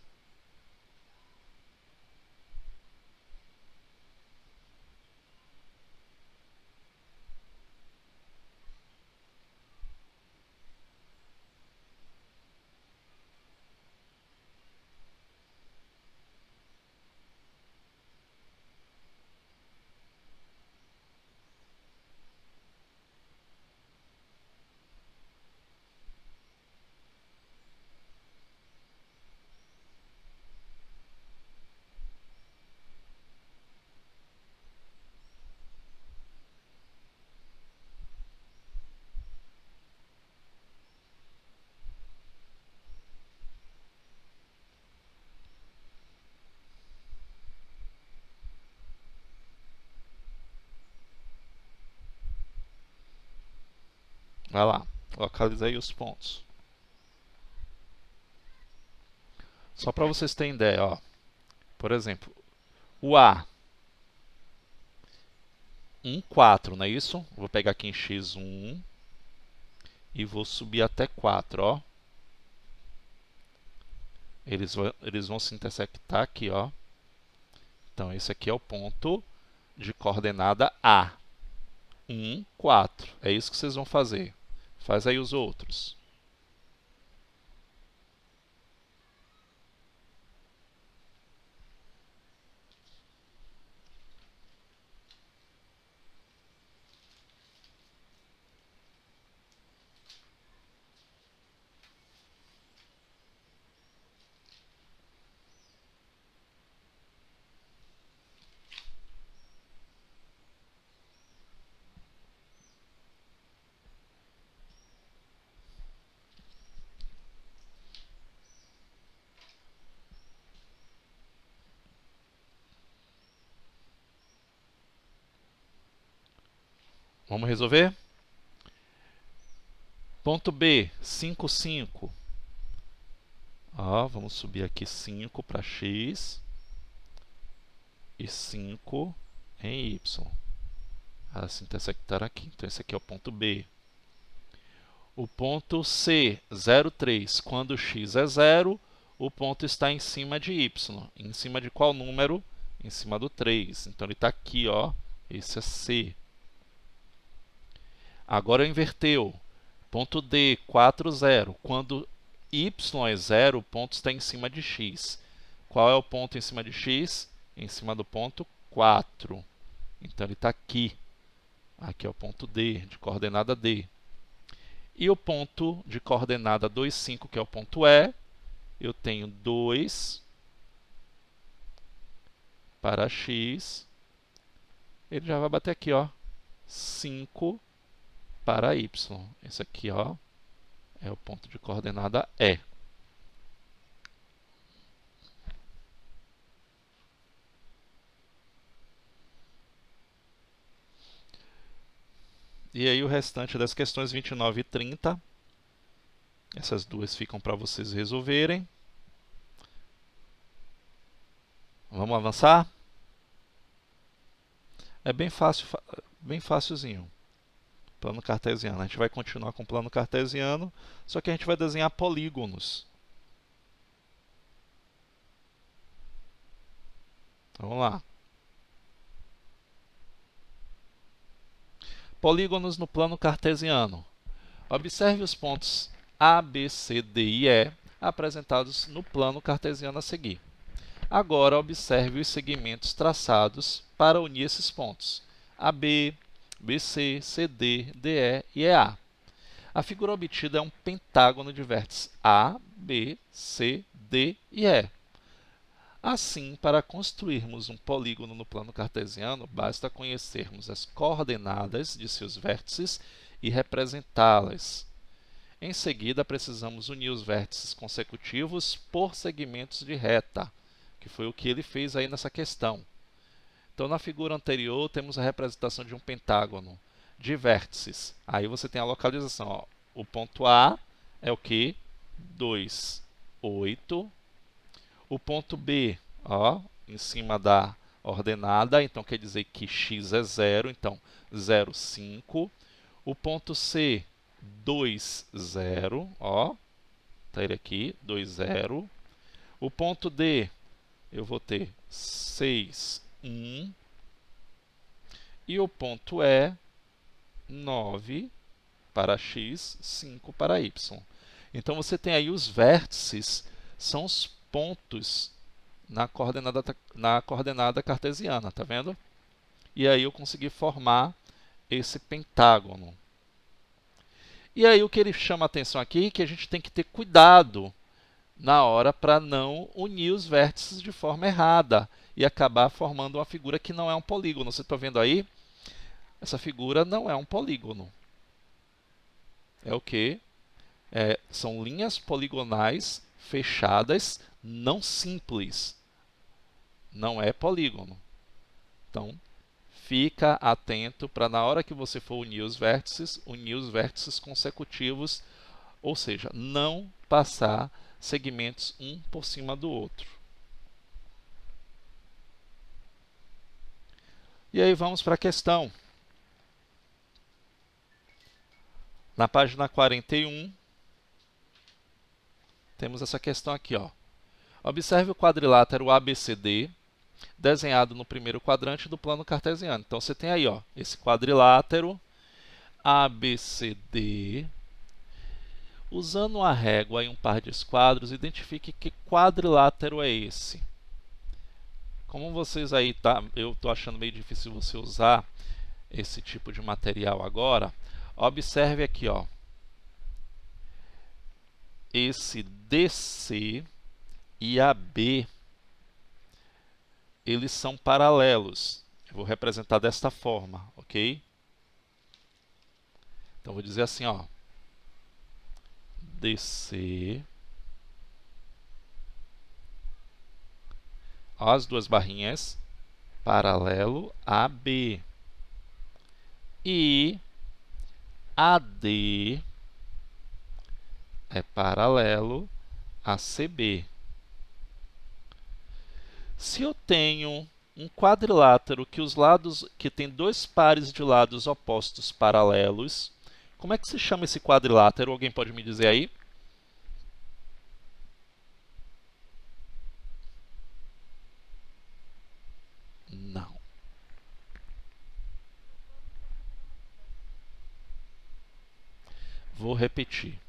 Vai lá, localizei os pontos. Só para vocês terem ideia, ó. Por exemplo, o A, 1, 4, não é isso? Vou pegar aqui em x1 e vou subir até 4, ó. Eles vão se intersectar aqui, ó. Então, esse aqui é o ponto de coordenada A. 1, 4. É isso que vocês vão fazer. Faz aí os outros. Vamos resolver? Ponto B, 5, 5. Ó, vamos subir aqui 5 para x e 5 em y. Elas se intersectaram aqui. Então, esse aqui é o ponto B. O ponto C, 0, 3. Quando x é 0, o ponto está em cima de y. Em cima de qual número? Em cima do 3. Então, ele está aqui, ó. Esse é C. Agora inverteu. Ponto D, 4, 0. Quando y é 0, o ponto está em cima de x. Qual é o ponto em cima de x? Em cima do ponto 4. Então, ele está aqui. Aqui é o ponto D, de coordenada D. E o ponto de coordenada 2, 5, que é o ponto E, eu tenho 2 para x. Ele já vai bater aqui, ó. 5 para y. Esse aqui, ó, é o ponto de coordenada E. E aí o restante das questões 29 e 30, essas duas ficam para vocês resolverem. Vamos avançar? É bem fácil, bem facilzinho. Plano cartesiano. A gente vai continuar com o plano cartesiano, só que a gente vai desenhar polígonos. Vamos lá. Polígonos no plano cartesiano. Observe os pontos A, B, C, D e E apresentados no plano cartesiano a seguir. Agora, observe os segmentos traçados para unir esses pontos. AB, BC, CD, DE e EA. A figura obtida é um pentágono de vértices A, B, C, D e E. Assim, para construirmos um polígono no plano cartesiano, basta conhecermos as coordenadas de seus vértices e representá-las. Em seguida, precisamos unir os vértices consecutivos por segmentos de reta, que foi o que ele fez aí nessa questão. Então, na figura anterior, temos a representação de um pentágono de vértices. Aí você tem a localização. Ó. O ponto A é o que? 2, 8. O ponto B, ó, em cima da ordenada, então quer dizer que x é 0, então 0, 5. O ponto C, 2, 0, ó, tá ele aqui, 2, 0. O ponto D, eu vou ter 6, 1. E o ponto E, 9 para x, 5 para y. Então, você tem aí os vértices, são os pontos na coordenada cartesiana, tá vendo? E aí eu consegui formar esse pentágono. E aí o que ele chama a atenção aqui é que a gente tem que ter cuidado na hora para não unir os vértices de forma errada e acabar formando uma figura que não é um polígono. Você está vendo aí? Essa figura não é um polígono. É o quê? São linhas poligonais fechadas, não simples. Não é polígono. Então, fica atento para na hora que você for unir os vértices consecutivos, ou seja, não passar segmentos um por cima do outro. E aí vamos para a questão. Na página 41, temos essa questão aqui, ó. Observe o quadrilátero ABCD desenhado no primeiro quadrante do plano cartesiano. Então, você tem aí, ó, esse quadrilátero ABCD. Usando a régua e um par de esquadros, identifique que quadrilátero é esse. Como vocês aí, eu estou achando meio difícil você usar esse tipo de material agora, observe aqui, ó, esse DC e AB, eles são paralelos. Eu vou representar desta forma, ok? Então, vou dizer assim, ó, DC, ó, as duas barrinhas, paralelo a B. E AD é paralelo a CB. Se eu tenho um quadrilátero que tem dois pares de lados opostos paralelos, como é que se chama esse quadrilátero? Alguém pode me dizer aí? Não. Vou repetir.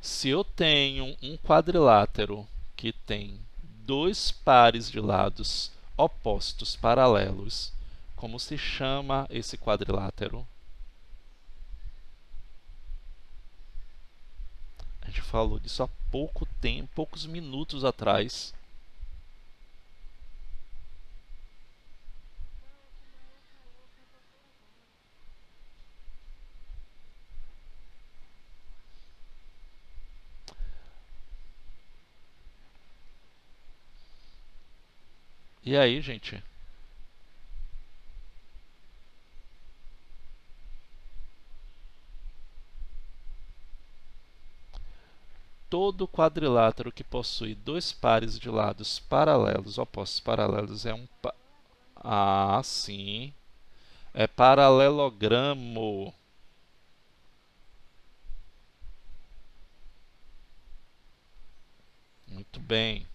Se eu tenho um quadrilátero que tem dois pares de lados opostos paralelos, como se chama esse quadrilátero? A gente falou disso há pouco tempo, poucos minutos atrás. E aí, gente? Todo quadrilátero que possui dois pares de lados paralelos, opostos paralelos, é um... Ah, sim. É paralelogramo. Muito bem.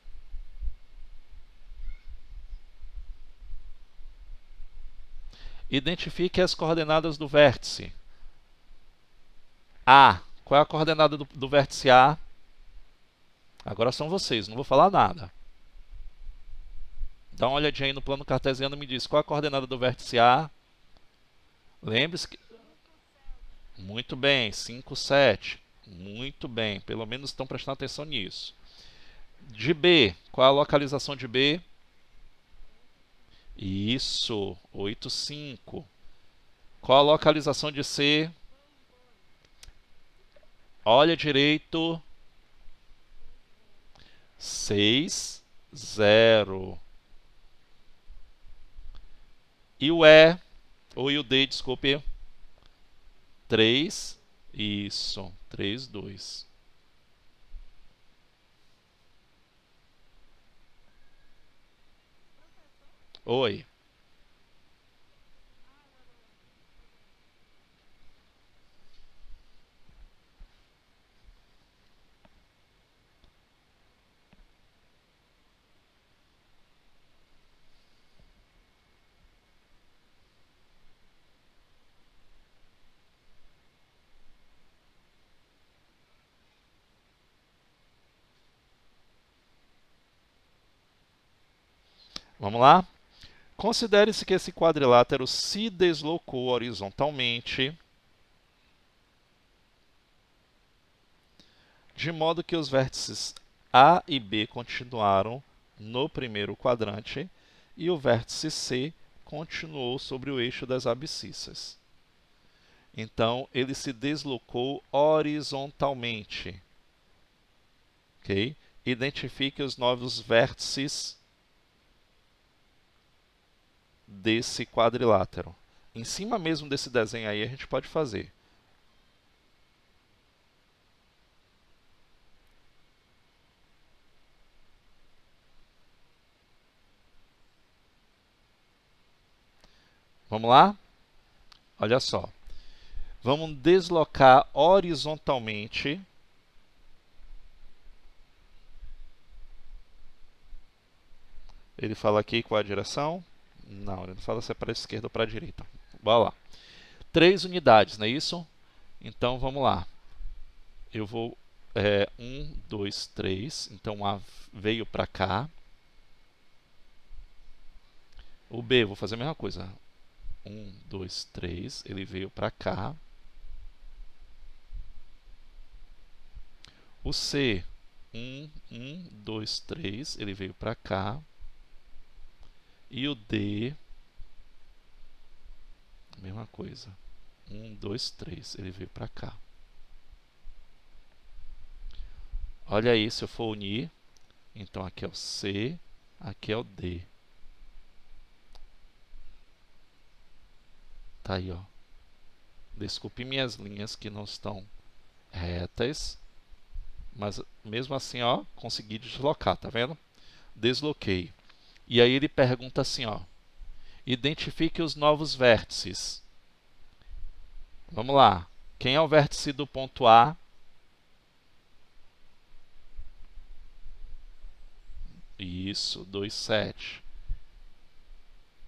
Identifique as coordenadas do vértice. A. Qual é a coordenada do vértice A? Agora são vocês, não vou falar nada. Dá uma olhadinha aí no plano cartesiano e me diz qual é a coordenada do vértice A. Lembre-se que... Muito bem, 5, 7. Muito bem, pelo menos estão prestando atenção nisso. De B, qual é a localização de B? Isso, 8, 5. Qual a localização de C? Olha direito. 6, 0. E o E, ou e o D, desculpe. 3, isso, 3, 2. Oi. Vamos lá? Considere-se que esse quadrilátero se deslocou horizontalmente, de modo que os vértices A e B continuaram no primeiro quadrante e o vértice C continuou sobre o eixo das abscissas. Então, ele se deslocou horizontalmente. Okay? Identifique os novos vértices desse quadrilátero. Em cima mesmo desse desenho aí a gente pode fazer. Vamos lá? Olha só. Vamos deslocar horizontalmente. Ele fala aqui qual é a direção? Não, ele não fala se é para a esquerda ou para a direita. Bora lá. 3 unidades, não é isso? Então vamos lá. Eu vou 1, 2, 3. Então A veio para cá. O B, vou fazer a mesma coisa. 1, 2, 3. Ele veio para cá. O C, 1, 2, 3. Ele veio para cá. E o D, mesma coisa. 1, 2, 3. Ele veio para cá. Olha aí, se eu for unir, então aqui é o C, aqui é o D. Tá aí, ó. Desculpe minhas linhas que não estão retas, mas mesmo assim, ó, consegui deslocar, tá vendo? Desloquei. E aí ele pergunta assim, ó, identifique os novos vértices. Vamos lá. Quem é o vértice do ponto A? Isso, 2, 7.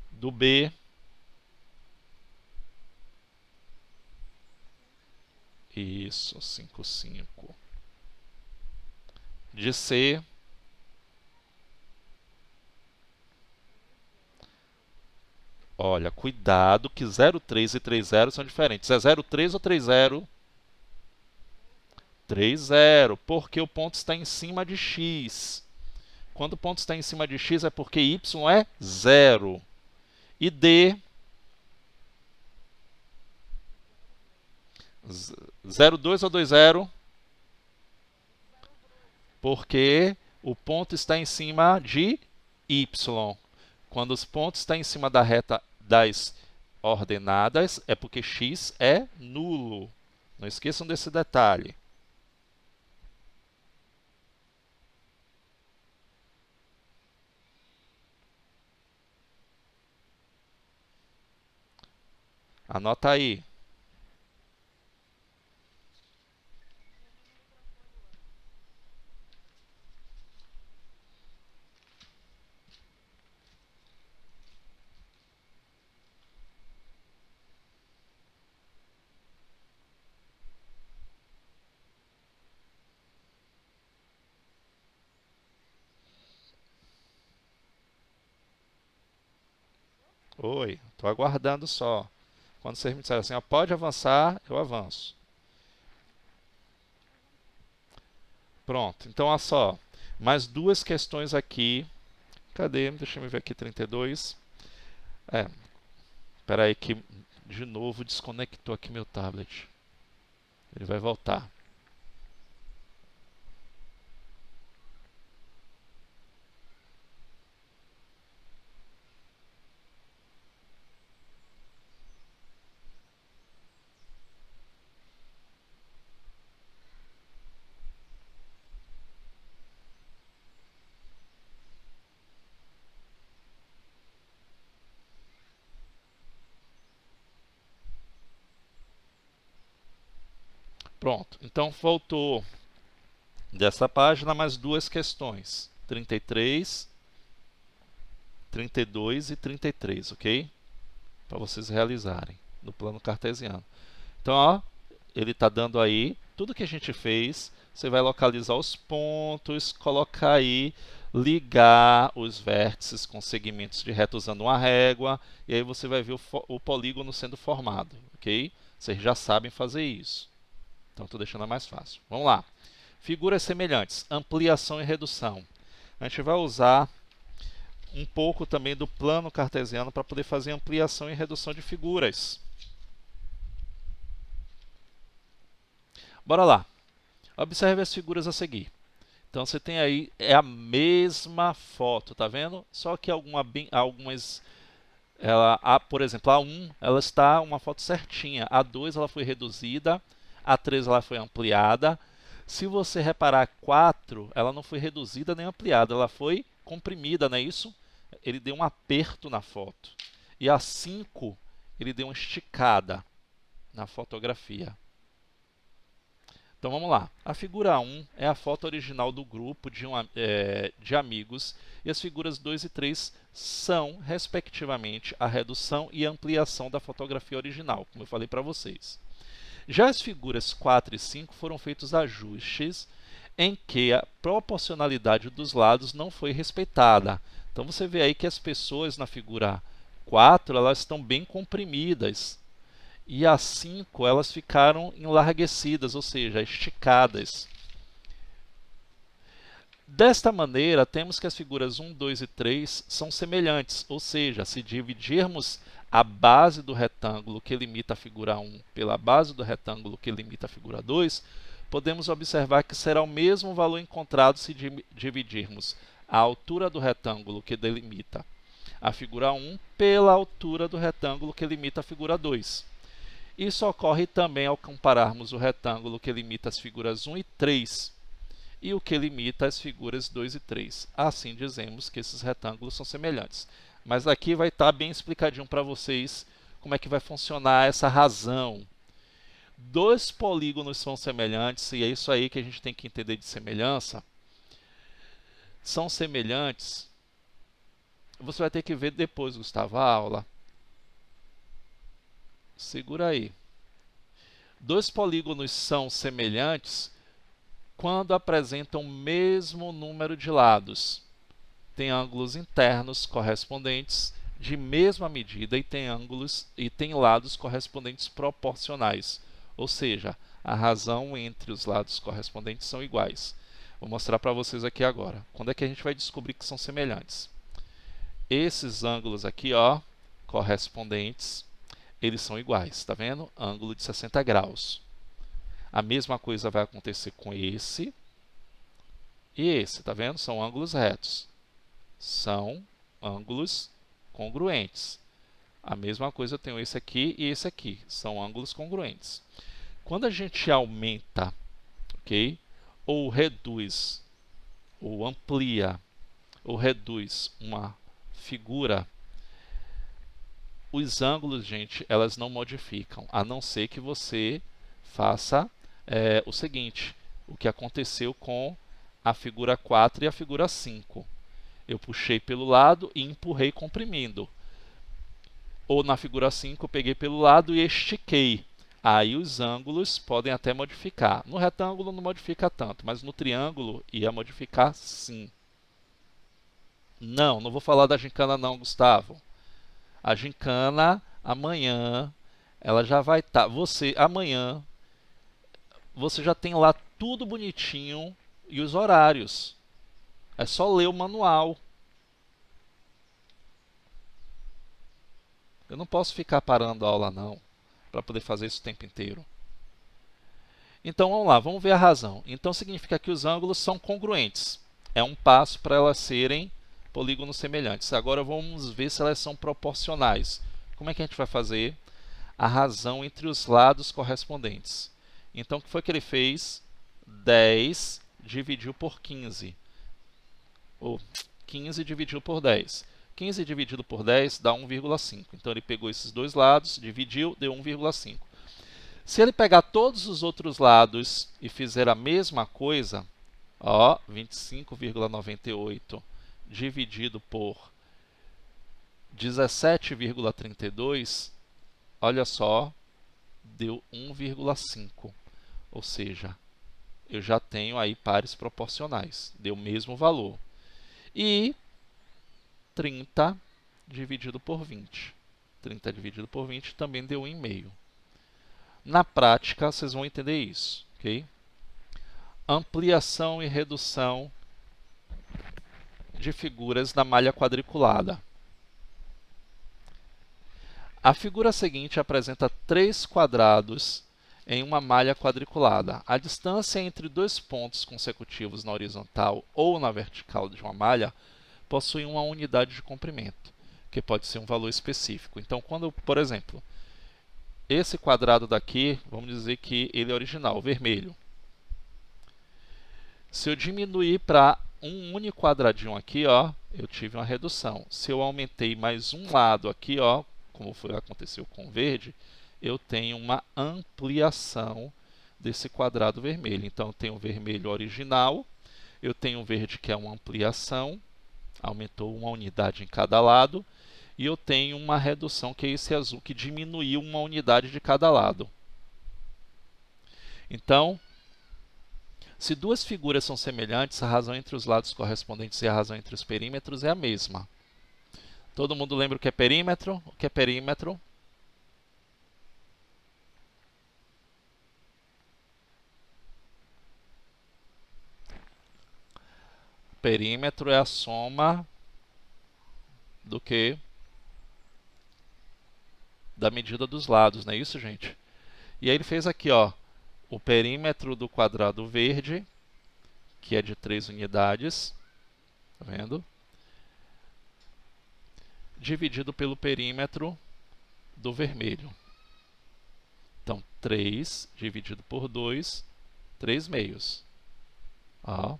Do B? Isso, 5, 5. De C? Olha, cuidado que 0,3 e 3,0 são diferentes. É 0,3 ou 3,0? 3,0, porque o ponto está em cima de x. Quando o ponto está em cima de x é porque y é 0. E D, 0,2 ou 2,0? Porque o ponto está em cima de y. Quando os pontos estão em cima da reta das ordenadas, é porque x é nulo. Não esqueçam desse detalhe. Anota aí. Oi, estou aguardando só. Quando vocês me disserem assim, ó, pode avançar, eu avanço. Pronto, então olha só. Mais duas questões aqui. Cadê? Deixa eu ver aqui, 32. Espera aí que de novo desconectou aqui meu tablet. Ele vai voltar. Pronto, então voltou dessa página mais duas questões. 33, 32 e 33, ok? Para vocês realizarem no plano cartesiano. Então, ó, ele está dando aí tudo que a gente fez. Você vai localizar os pontos, colocar aí, ligar os vértices com segmentos de reta usando uma régua, e aí você vai ver o polígono sendo formado, ok? Vocês já sabem fazer isso. Então, estou deixando mais fácil. Vamos lá. Figuras semelhantes, ampliação e redução. A gente vai usar um pouco também do plano cartesiano para poder fazer ampliação e redução de figuras. Bora lá. Observe as figuras a seguir. Então você tem aí, é a mesma foto, tá vendo? Só que algumas por exemplo, a 1 ela está uma foto certinha, a 2 ela foi reduzida, a 3 ela foi ampliada. Se você reparar, a 4 ela não foi reduzida nem ampliada, ela foi comprimida, não é isso? Ele deu um aperto na foto. E a 5 ele deu uma esticada na fotografia. Então vamos lá. A figura 1 é a foto original do grupo de amigos e as figuras 2 e 3 são, respectivamente, a redução e ampliação da fotografia original, como eu falei para vocês. Já as figuras 4 e 5 foram feitos ajustes em que a proporcionalidade dos lados não foi respeitada. Então você vê aí que as pessoas na figura 4 elas estão bem comprimidas. E as 5 elas ficaram enlarguecidas, ou seja, esticadas. Desta maneira, temos que as figuras 1, 2 e 3 são semelhantes, ou seja, se dividirmos a base do retângulo que limita a figura 1 pela base do retângulo que limita a figura 2, podemos observar que será o mesmo valor encontrado se dividirmos a altura do retângulo que delimita a figura 1 pela altura do retângulo que limita a figura 2. Isso ocorre também ao compararmos o retângulo que limita as figuras 1 e 3 e o que limita as figuras 2 e 3. Assim dizemos que esses retângulos são semelhantes. Mas aqui vai estar bem explicadinho para vocês como é que vai funcionar essa razão. Dois polígonos são semelhantes, e é isso aí que a gente tem que entender de semelhança. São semelhantes. Você vai ter que ver depois, Gustavo, a aula. Segura aí. Dois polígonos são semelhantes quando apresentam o mesmo número de lados. Tem ângulos internos correspondentes de mesma medida e tem lados correspondentes proporcionais. Ou seja, a razão entre os lados correspondentes são iguais. Vou mostrar para vocês aqui agora. Quando é que a gente vai descobrir que são semelhantes? Esses ângulos aqui, ó, correspondentes, eles são iguais, está vendo? Ângulo de 60 graus. A mesma coisa vai acontecer com esse e esse, está vendo? São ângulos retos. São ângulos congruentes. A mesma coisa eu tenho esse aqui e esse aqui. São ângulos congruentes. Quando a gente aumenta, ok? Ou reduz, ou amplia, ou reduz uma figura, os ângulos, gente, elas não modificam, a não ser que você faça o seguinte, o que aconteceu com a figura 4 e a figura 5. Eu puxei pelo lado e empurrei comprimindo. Ou na figura 5 eu peguei pelo lado e estiquei. Aí os ângulos podem até modificar. No retângulo não modifica tanto, mas no triângulo ia modificar sim. Não vou falar da gincana não, Gustavo. A gincana, amanhã, ela já vai estar... amanhã, você já tem lá tudo bonitinho e os horários. É só ler o manual. Eu não posso ficar parando a aula, não, para poder fazer isso o tempo inteiro. Então, vamos lá, vamos ver a razão. Então, significa que os ângulos são congruentes. É um passo para elas serem polígonos semelhantes. Agora, vamos ver se elas são proporcionais. Como é que a gente vai fazer a razão entre os lados correspondentes? Então, o que foi que ele fez? 10 dividiu por 15. Ou 15 dividiu por 10. 15 dividido por 10 dá 1,5. Então, ele pegou esses dois lados, dividiu, deu 1,5. Se ele pegar todos os outros lados e fizer a mesma coisa, ó, 25,98 dividido por 17,32, olha só, deu 1,5. Ou seja, eu já tenho aí pares proporcionais, deu o mesmo valor. E 30 dividido por 20. 30 dividido por 20 também deu 1,5. Na prática, vocês vão entender isso, ok? Ampliação e redução de figuras na malha quadriculada. A figura seguinte apresenta 3 quadrados em uma malha quadriculada. A distância entre dois pontos consecutivos na horizontal ou na vertical de uma malha possui uma unidade de comprimento. que pode ser um valor específico. Então, quando, por exemplo, esse quadrado daqui, vamos dizer que ele é original, vermelho. Se eu diminuir para um único quadradinho aqui, ó, eu tive uma redução. Se eu aumentei mais um lado aqui, ó, como aconteceu com o verde, eu tenho uma ampliação desse quadrado vermelho. Então, eu tenho o vermelho original, eu tenho o verde que é uma ampliação, aumentou uma unidade em cada lado, e eu tenho uma redução, que é esse azul, que diminuiu uma unidade de cada lado. Então, se duas figuras são semelhantes, a razão entre os lados correspondentes e a razão entre os perímetros é a mesma. Todo mundo lembra o que é perímetro? O que é perímetro? Perímetro é a soma do que? Da medida dos lados, não é isso, gente? E aí ele fez aqui, ó, o perímetro do quadrado verde, que é de 3 unidades, tá vendo? Dividido pelo perímetro do vermelho. Então, 3 dividido por 2, 3 meios. Ó.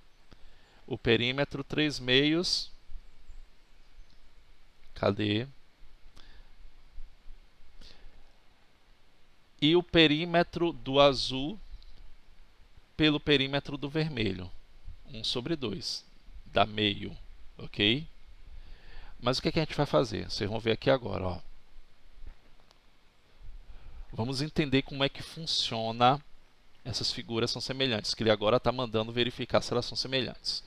O perímetro 3 meios, cadê? E o perímetro do azul pelo perímetro do vermelho. 1 sobre 2, dá meio, ok? Mas o que a gente vai fazer? Vocês vão ver aqui agora, ó. Vamos entender como é que funciona essas figuras são semelhantes, que ele agora está mandando verificar se elas são semelhantes.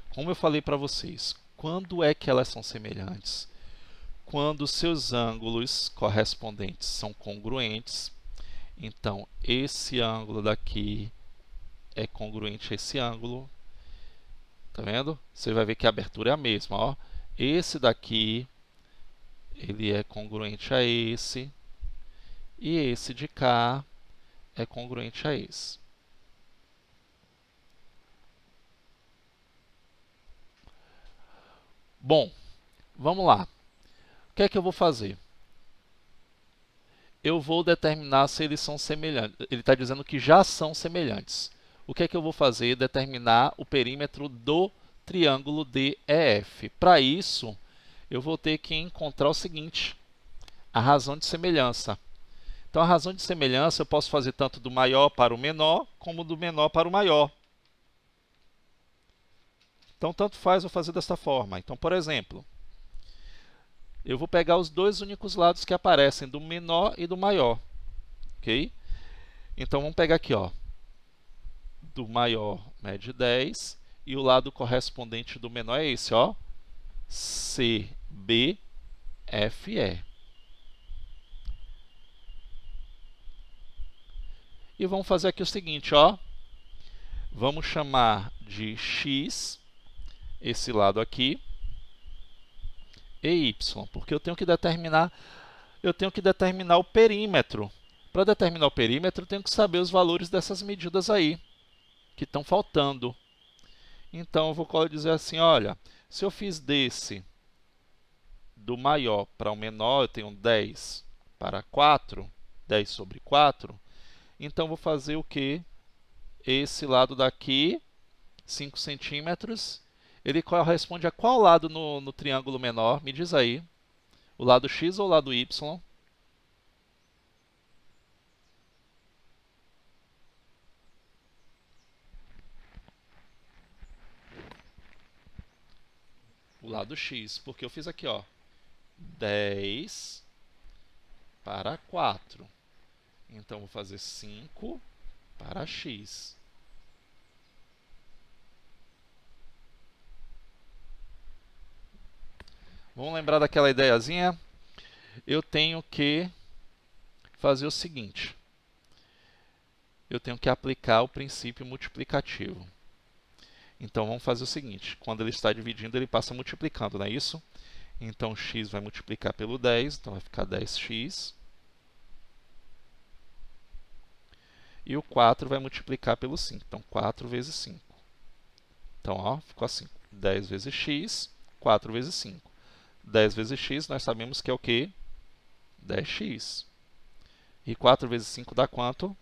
Como eu falei para vocês, quando é que elas são semelhantes? Quando seus ângulos correspondentes são congruentes. Então, esse ângulo daqui é congruente a esse ângulo. Tá vendo? Você vai ver que a abertura é a mesma, ó. Esse daqui, ele é congruente a esse. E esse de cá é congruente a esse. Bom, vamos lá. O que é que eu vou fazer? Eu vou determinar se eles são semelhantes. Ele está dizendo que já são semelhantes. O que é que eu vou fazer? Determinar o perímetro do triângulo DEF. Para isso, eu vou ter que encontrar o seguinte, a razão de semelhança. Então, a razão de semelhança eu posso fazer tanto do maior para o menor, como do menor para o maior. Então, tanto faz eu fazer desta forma. Então, por exemplo, eu vou pegar os dois únicos lados que aparecem, do menor e do maior. Ok? Então, vamos pegar aqui, ó, do maior mede 10, e o lado correspondente do menor é esse, ó, CBFE. E vamos fazer aqui o seguinte, ó, vamos chamar de x, esse lado aqui, e y, porque eu tenho que determinar o perímetro. Para determinar o perímetro, eu tenho que saber os valores dessas medidas aí, que estão faltando. Então, eu vou dizer assim, olha, se eu fiz desse do maior para o menor, eu tenho 10 para 4, 10 sobre 4, então vou fazer o quê? Esse lado daqui, 5 centímetros, ele corresponde a qual lado no triângulo menor? Me diz aí. O lado x ou o lado y? O lado x, porque eu fiz aqui, ó, 10 para 4. Então, vou fazer 5 para x. Vamos lembrar daquela ideiazinha? Eu tenho que fazer o seguinte. Eu tenho que aplicar o princípio multiplicativo. Então, vamos fazer o seguinte. Quando ele está dividindo, ele passa multiplicando, não é isso? Então, x vai multiplicar pelo 10, então vai ficar 10x. E o 4 vai multiplicar pelo 5, então 4 vezes 5. Então, ó, ficou assim, 10 vezes x, 4 vezes 5. 10 vezes x, nós sabemos que é o quê? 10x. E 4 vezes 5 dá quanto?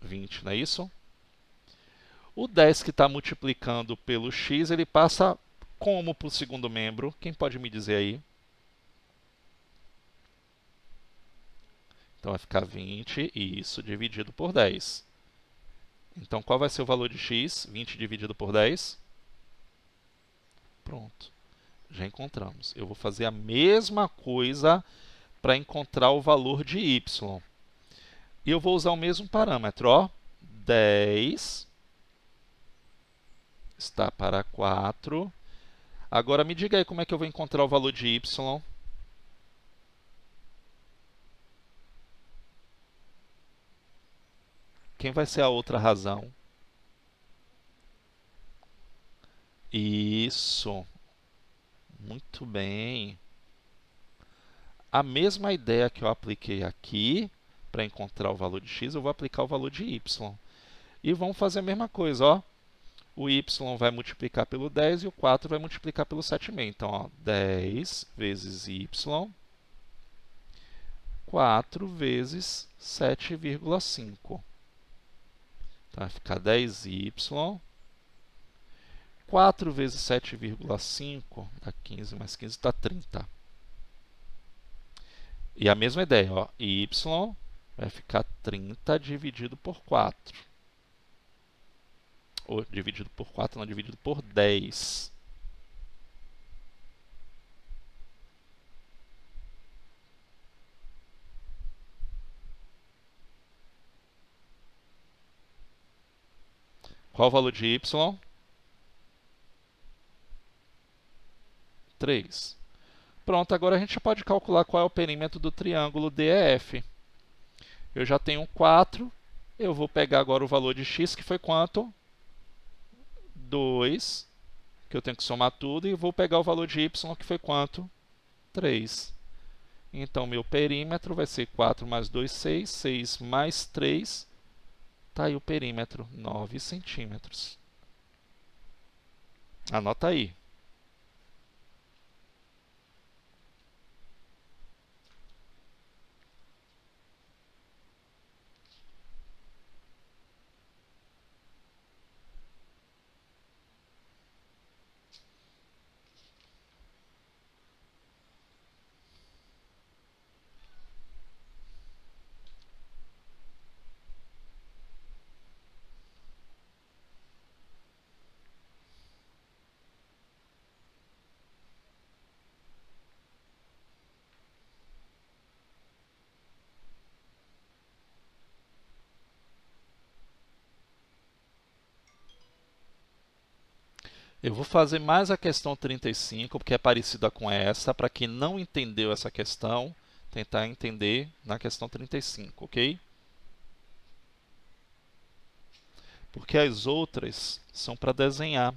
20, não é isso? O 10 que está multiplicando pelo x, ele passa como para o segundo membro? Quem pode me dizer aí? Então vai ficar 20, isso, dividido por 10. Então qual vai ser o valor de x? 20 dividido por 10? Pronto, já encontramos. Eu vou fazer a mesma coisa para encontrar o valor de y. E eu vou usar o mesmo parâmetro, ó. 10 está para 4. Agora me diga aí como é que eu vou encontrar o valor de y. Quem vai ser a outra razão? Isso. Muito bem. A mesma ideia que eu apliquei aqui para encontrar o valor de x, eu vou aplicar o valor de y. E vamos fazer a mesma coisa, ó. O y vai multiplicar pelo 10 e o 4 vai multiplicar pelo 7,5. Então, ó, 10 vezes y, 4 vezes 7,5. Então, vai ficar 10y. 4 vezes 7,5 dá 15, mais 15 dá 30. E a mesma ideia, ó, y vai ficar 30 dividido por 4. Ou dividido por 4, não, dividido por 10. Qual o valor de y? 3. Pronto, agora a gente pode calcular qual é o perímetro do triângulo DEF. Eu já tenho 4, eu vou pegar agora o valor de x, que foi quanto? 2, que eu tenho que somar tudo, e vou pegar o valor de y, que foi quanto? 3. Então, meu perímetro vai ser 4 mais 2, 6, 6 mais 3, está aí o perímetro, 9 centímetros. Anota aí. Eu vou fazer mais a questão 35, porque é parecida com essa, para quem não entendeu essa questão, tentar entender na questão 35, ok? Porque as outras são para desenhar.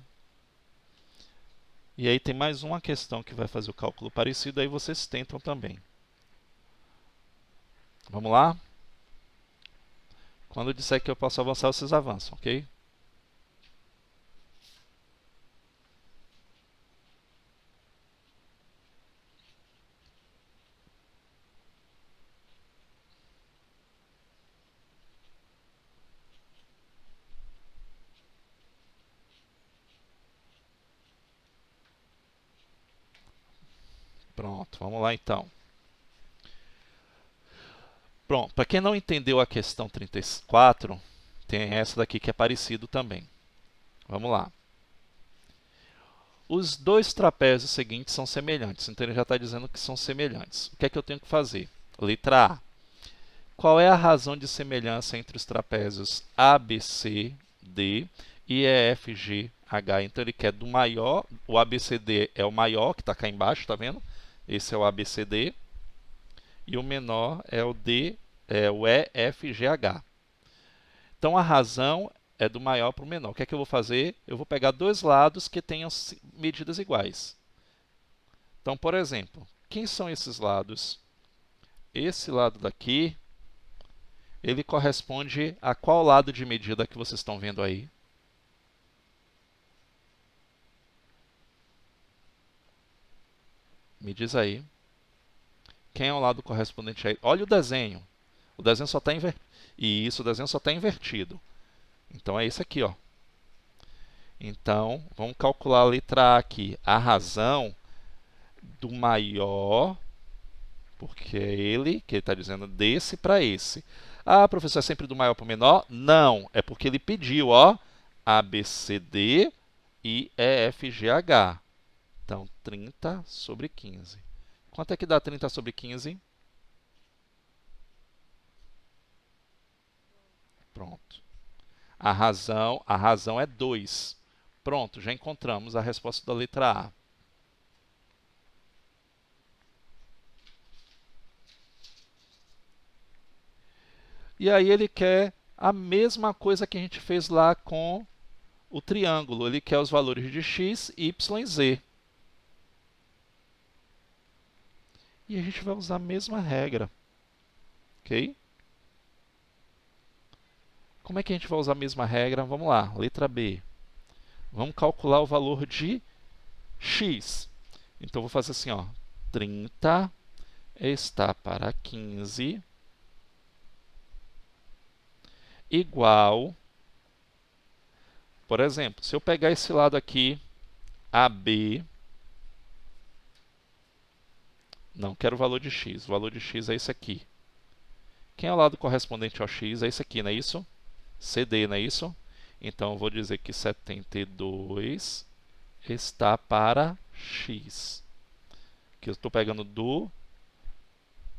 E aí tem mais uma questão que vai fazer o cálculo parecido, aí vocês tentam também. Vamos lá? Quando eu disser que eu posso avançar, vocês avançam, ok? Pronto, vamos lá então. Pronto, para quem não entendeu a questão 34, tem essa daqui que é parecido também. Vamos lá. Os dois trapézios seguintes são semelhantes, então ele já está dizendo que são semelhantes. O que é que eu tenho que fazer? Letra A. Qual é a razão de semelhança entre os trapézios ABCD e EFGH? Então ele quer do maior, o ABCD é o maior, que está cá embaixo, está vendo? Esse é o ABCD. E o menor é o EFGH. Então a razão é do maior para o menor. O que é que eu vou fazer? Eu vou pegar dois lados que tenham medidas iguais. Então, por exemplo, quem são esses lados? Esse lado daqui, ele corresponde a qual lado de medida que vocês estão vendo aí? Me diz aí. Quem é o lado correspondente a ele? Olha o desenho. O desenho só está invertido. Isso, o desenho só está invertido. Então é isso aqui, ó. Então, vamos calcular a letra A aqui. A razão do maior, porque é ele, que ele está dizendo desse para esse. Ah, professor, é sempre do maior para o menor? Não, é porque ele pediu, ó, A, B, C, D e E, F, G, H. Então, 30 sobre 15. Quanto é que dá 30 sobre 15? Pronto. A razão é 2. Pronto, já encontramos a resposta da letra A. E aí ele quer a mesma coisa que a gente fez lá com o triângulo. Ele quer os valores de x, y e z. E a gente vai usar a mesma regra. Ok? Como é que a gente vai usar a mesma regra? Vamos lá, letra B. Vamos calcular o valor de x. Então, vou fazer assim, ó. 30 está para 15 igual... Por exemplo, se eu pegar esse lado aqui, AB... Não, quero o valor de x. O valor de x é esse aqui. Quem é o lado correspondente ao x? É esse aqui, não é isso? CD, não é isso? Então, eu vou dizer que 72 está para x. Que eu estou pegando do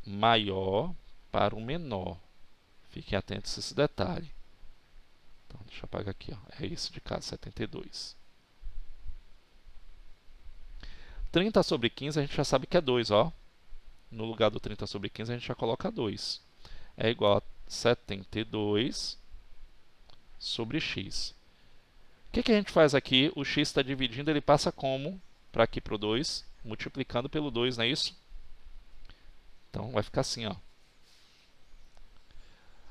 maior para o menor. Fiquem atentos a esse detalhe. Então, deixa eu apagar aqui. Ó. É esse de cá, 72. 30 sobre 15 a gente já sabe que é 2. Ó. No lugar do 30 sobre 15 a gente já coloca 2. É igual a 72 sobre x. O que a gente faz aqui? O x está dividindo, ele passa como? Para aqui para o 2, multiplicando pelo 2, não é isso? Então, vai ficar assim, ó.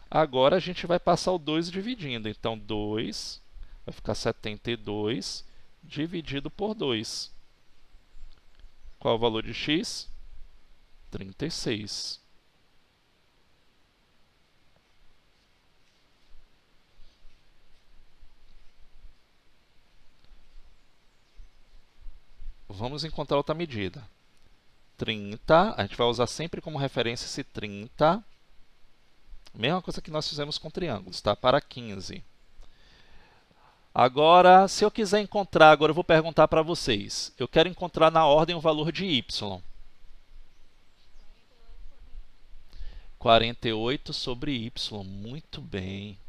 Agora, a gente vai passar o 2 dividindo. Então, 2 vai ficar 72 dividido por 2. Qual é o valor de x? 36. Vamos encontrar outra medida. 30, a gente vai usar sempre como referência esse 30. Mesma coisa que nós fizemos com triângulos, tá? Para 15. Agora, se eu quiser encontrar, agora eu vou perguntar para vocês. Eu quero encontrar na ordem o valor de y. 48 sobre y, muito bem.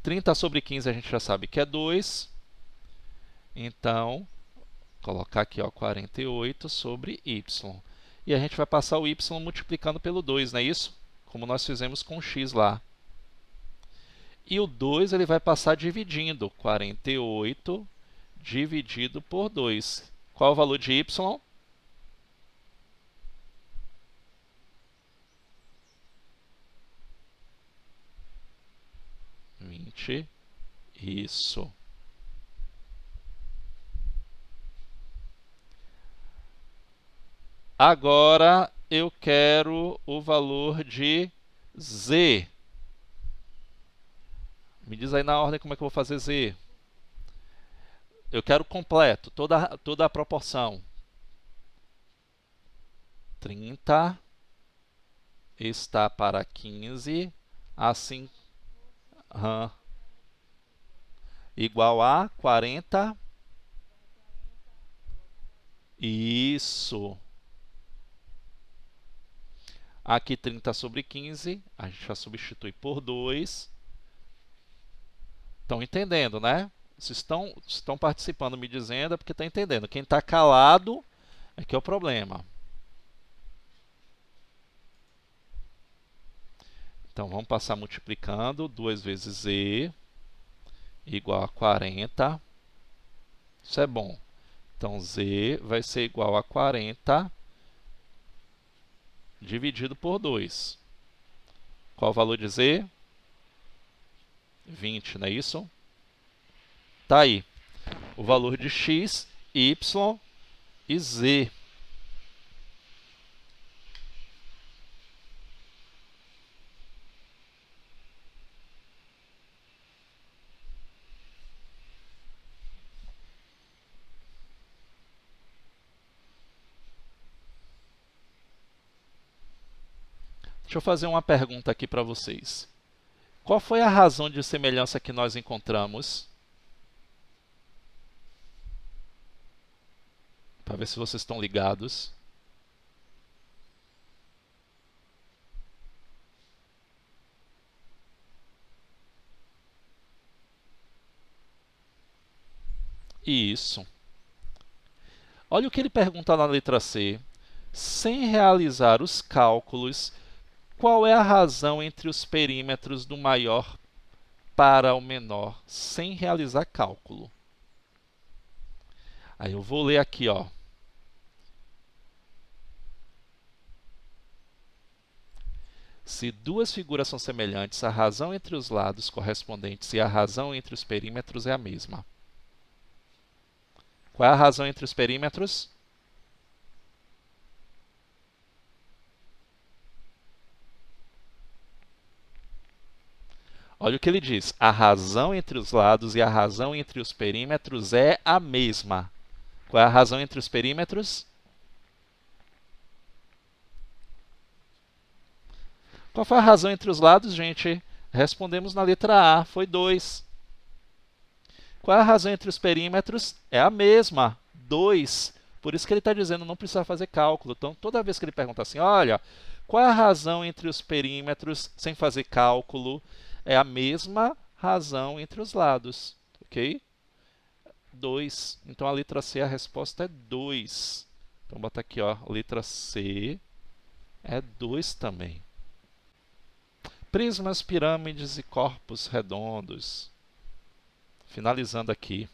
30 sobre 15 a gente já sabe que é 2. Então, colocar aqui, ó, 48 sobre y. E a gente vai passar o y multiplicando pelo 2, não é isso? Como nós fizemos com o x lá. E o 2 ele vai passar dividindo. 48 dividido por 2. Qual é o valor de y? 20. Isso. Agora eu quero o valor de z. Me diz aí na ordem como é que eu vou fazer z. Eu quero completo, toda a proporção. 30 está para 15, assim, igual a 40. Isso. Aqui 30 sobre 15, a gente já substitui por 2. Estão entendendo, né? Se estão participando, me dizendo, é porque estão entendendo. Quem está calado é que é o problema. Então, vamos passar multiplicando. 2 vezes z igual a 40. Isso é bom. Então, z vai ser igual a 40 dividido por 2. Qual o valor de z? 20, não é isso? Tá aí. O valor de x Y e Z. Deixa eu fazer uma pergunta aqui para vocês. Qual foi a razão de semelhança que nós encontramos? Para ver se vocês estão ligados. Isso. Olha o que ele pergunta na letra C. Sem realizar os cálculos, qual é a razão entre os perímetros do maior para o menor, sem realizar cálculo? Aí eu vou ler aqui, ó. Se duas figuras são semelhantes, a razão entre os lados correspondentes e a razão entre os perímetros é a mesma. Qual é a razão entre os perímetros? Olha o que ele diz. A razão entre os lados e a razão entre os perímetros é a mesma. Qual é a razão entre os perímetros? Qual foi a razão entre os lados, gente? Respondemos na letra A, foi 2. Qual é a razão entre os perímetros? É a mesma, 2. Por isso que ele está dizendo não precisa fazer cálculo. Então, toda vez que ele pergunta assim, olha, qual é a razão entre os perímetros sem fazer cálculo? É a mesma razão entre os lados, ok? 2. Então, a letra C, a resposta é 2. Então, bota aqui, ó, letra C é 2 também. Prismas, pirâmides e corpos redondos. Finalizando aqui.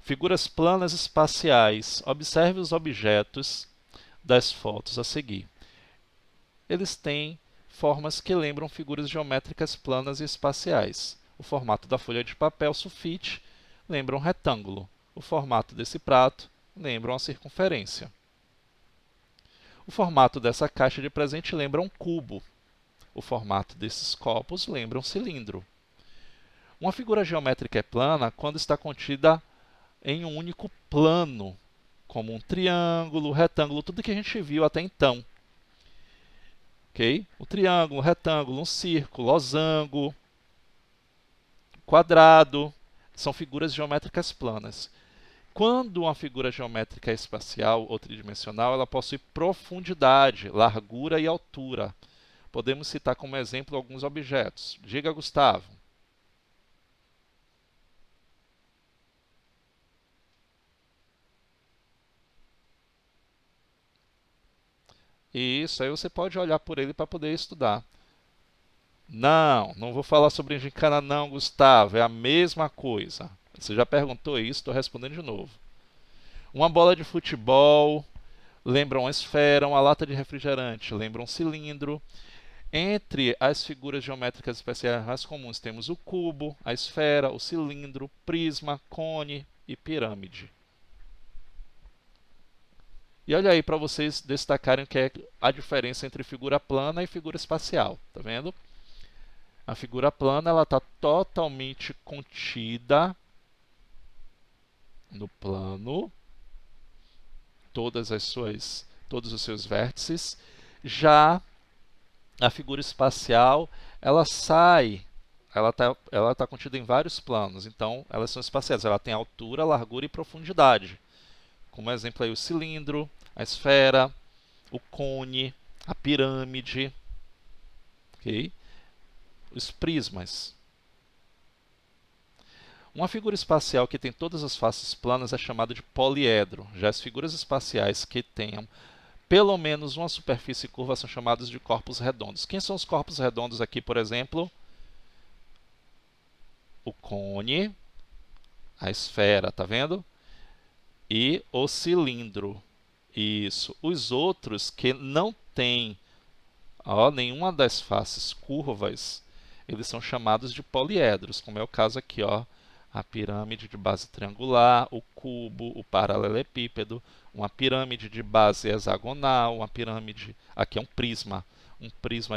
Figuras planas espaciais. Observe os objetos das fotos a seguir. Eles têm formas que lembram figuras geométricas planas e espaciais. O formato da folha de papel sulfite lembra um retângulo. O formato desse prato lembra uma circunferência. O formato dessa caixa de presente lembra um cubo. O formato desses copos lembra um cilindro. Uma figura geométrica é plana quando está contida em um único plano, como um triângulo, retângulo, tudo que a gente viu até então. Okay? O triângulo, o retângulo, um círculo, losango, quadrado, são figuras geométricas planas. Quando uma figura geométrica é espacial ou tridimensional, ela possui profundidade, largura e altura. Podemos citar como exemplo alguns objetos. Diga, Gustavo. Isso, aí você pode olhar por ele para poder estudar. Não vou falar sobre gincana não, Gustavo. É a mesma coisa. Você já perguntou isso, estou respondendo de novo. Uma bola de futebol lembra uma esfera, uma lata de refrigerante lembra um cilindro. Entre as figuras geométricas especiais mais comuns temos o cubo, a esfera, o cilindro, prisma, cone e pirâmide. E olha aí para vocês destacarem o que é a diferença entre figura plana e figura espacial. Tá vendo? A figura plana ela está totalmente contida no plano, todos os seus vértices. Já a figura espacial ela sai, ela tá contida em vários planos. Então, elas são espaciais. Ela tem altura, largura e profundidade. Como exemplo aí o cilindro, a esfera, o cone, a pirâmide, ok? Os prismas. Uma figura espacial que tem todas as faces planas é chamada de poliedro. Já as figuras espaciais que tenham pelo menos uma superfície curva são chamadas de corpos redondos. Quem são os corpos redondos aqui, por exemplo? O cone, a esfera, tá vendo? E o cilindro. Isso. Os outros que não têm nenhuma das faces curvas, eles são chamados de poliedros, como é o caso aqui, ó, A pirâmide de base triangular, o cubo, o paralelepípedo, uma pirâmide de base hexagonal, uma pirâmide, aqui é um prisma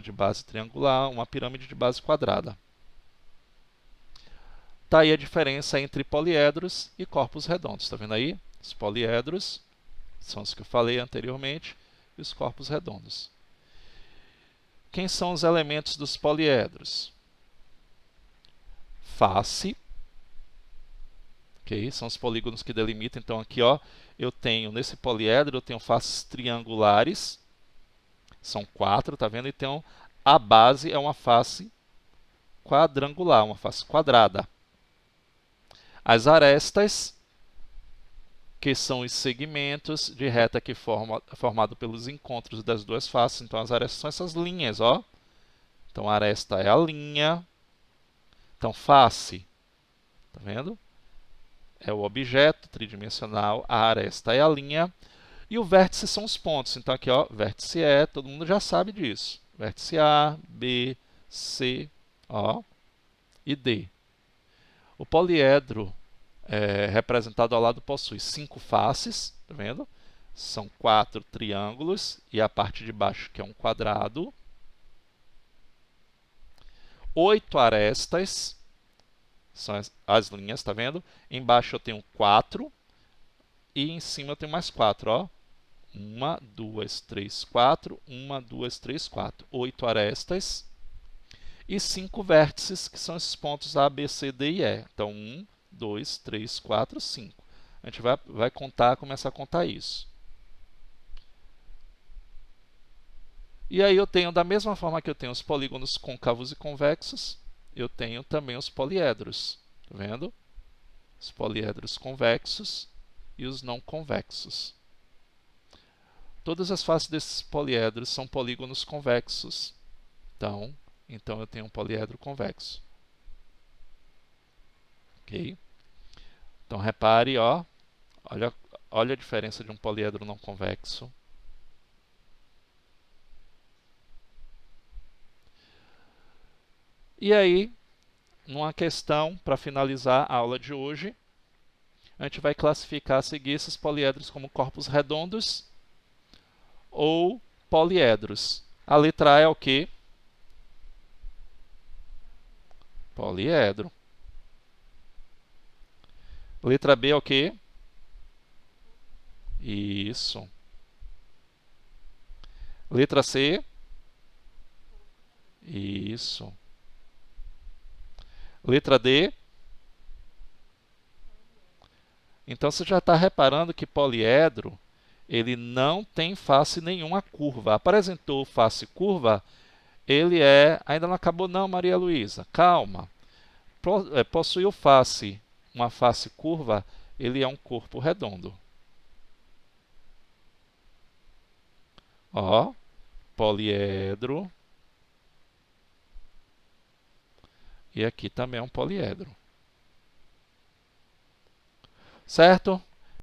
de base triangular, uma pirâmide de base quadrada. Está aí a diferença entre poliedros e corpos redondos. Está vendo aí? Os poliedros são os que eu falei anteriormente e os corpos redondos. Quem são os elementos dos poliedros? Face. Okay? São os polígonos que delimitam. Então, aqui, ó, eu tenho, nesse poliedro, eu tenho faces triangulares. São 4, tá vendo? Então, a base é uma face quadrangular, uma face quadrada. As arestas, que são os segmentos de reta que formado pelos encontros das duas faces. Então, as arestas são essas linhas, ó. Então, a aresta é a linha. Então, face, tá vendo? É o objeto tridimensional, a aresta é a linha, e o vértice são os pontos. Então, aqui, ó, vértice E, todo mundo já sabe disso. Vértice A, B, C, ó, e D. O poliedro representado ao lado possui 5 faces, tá vendo? São 4 triângulos e a parte de baixo que é um quadrado. 8 arestas, são as linhas, tá vendo? Embaixo eu tenho 4 e em cima eu tenho mais 4, ó. 1, 2, 3, 4, 1, 2, 3, 4. 8 arestas e 5 vértices, que são esses pontos A, B, C, D e E. Então, 1, 2, 3, 4, 5. A gente vai contar, começar a contar isso. E aí eu tenho, da mesma forma que eu tenho os polígonos côncavos e convexos, eu tenho também os poliedros. Tá vendo? Os poliedros convexos e os não convexos. Todas as faces desses poliedros são polígonos convexos. Então eu tenho um poliedro convexo. Ok? Então repare, ó, olha a diferença de um poliedro não convexo. E aí, numa questão, para finalizar a aula de hoje, a gente vai classificar a seguir esses poliedros como corpos redondos ou poliedros. A letra A é o quê? Poliedro. Letra B é o quê? Isso. Letra C? Isso. Letra D? Então você já está reparando que poliedro ele não tem face nenhuma curva. Apresentou face curva, ele ainda não acabou não, Maria Luísa. Calma. Possuiu uma face curva, ele é um corpo redondo. Ó, poliedro. E aqui também é um poliedro. Certo?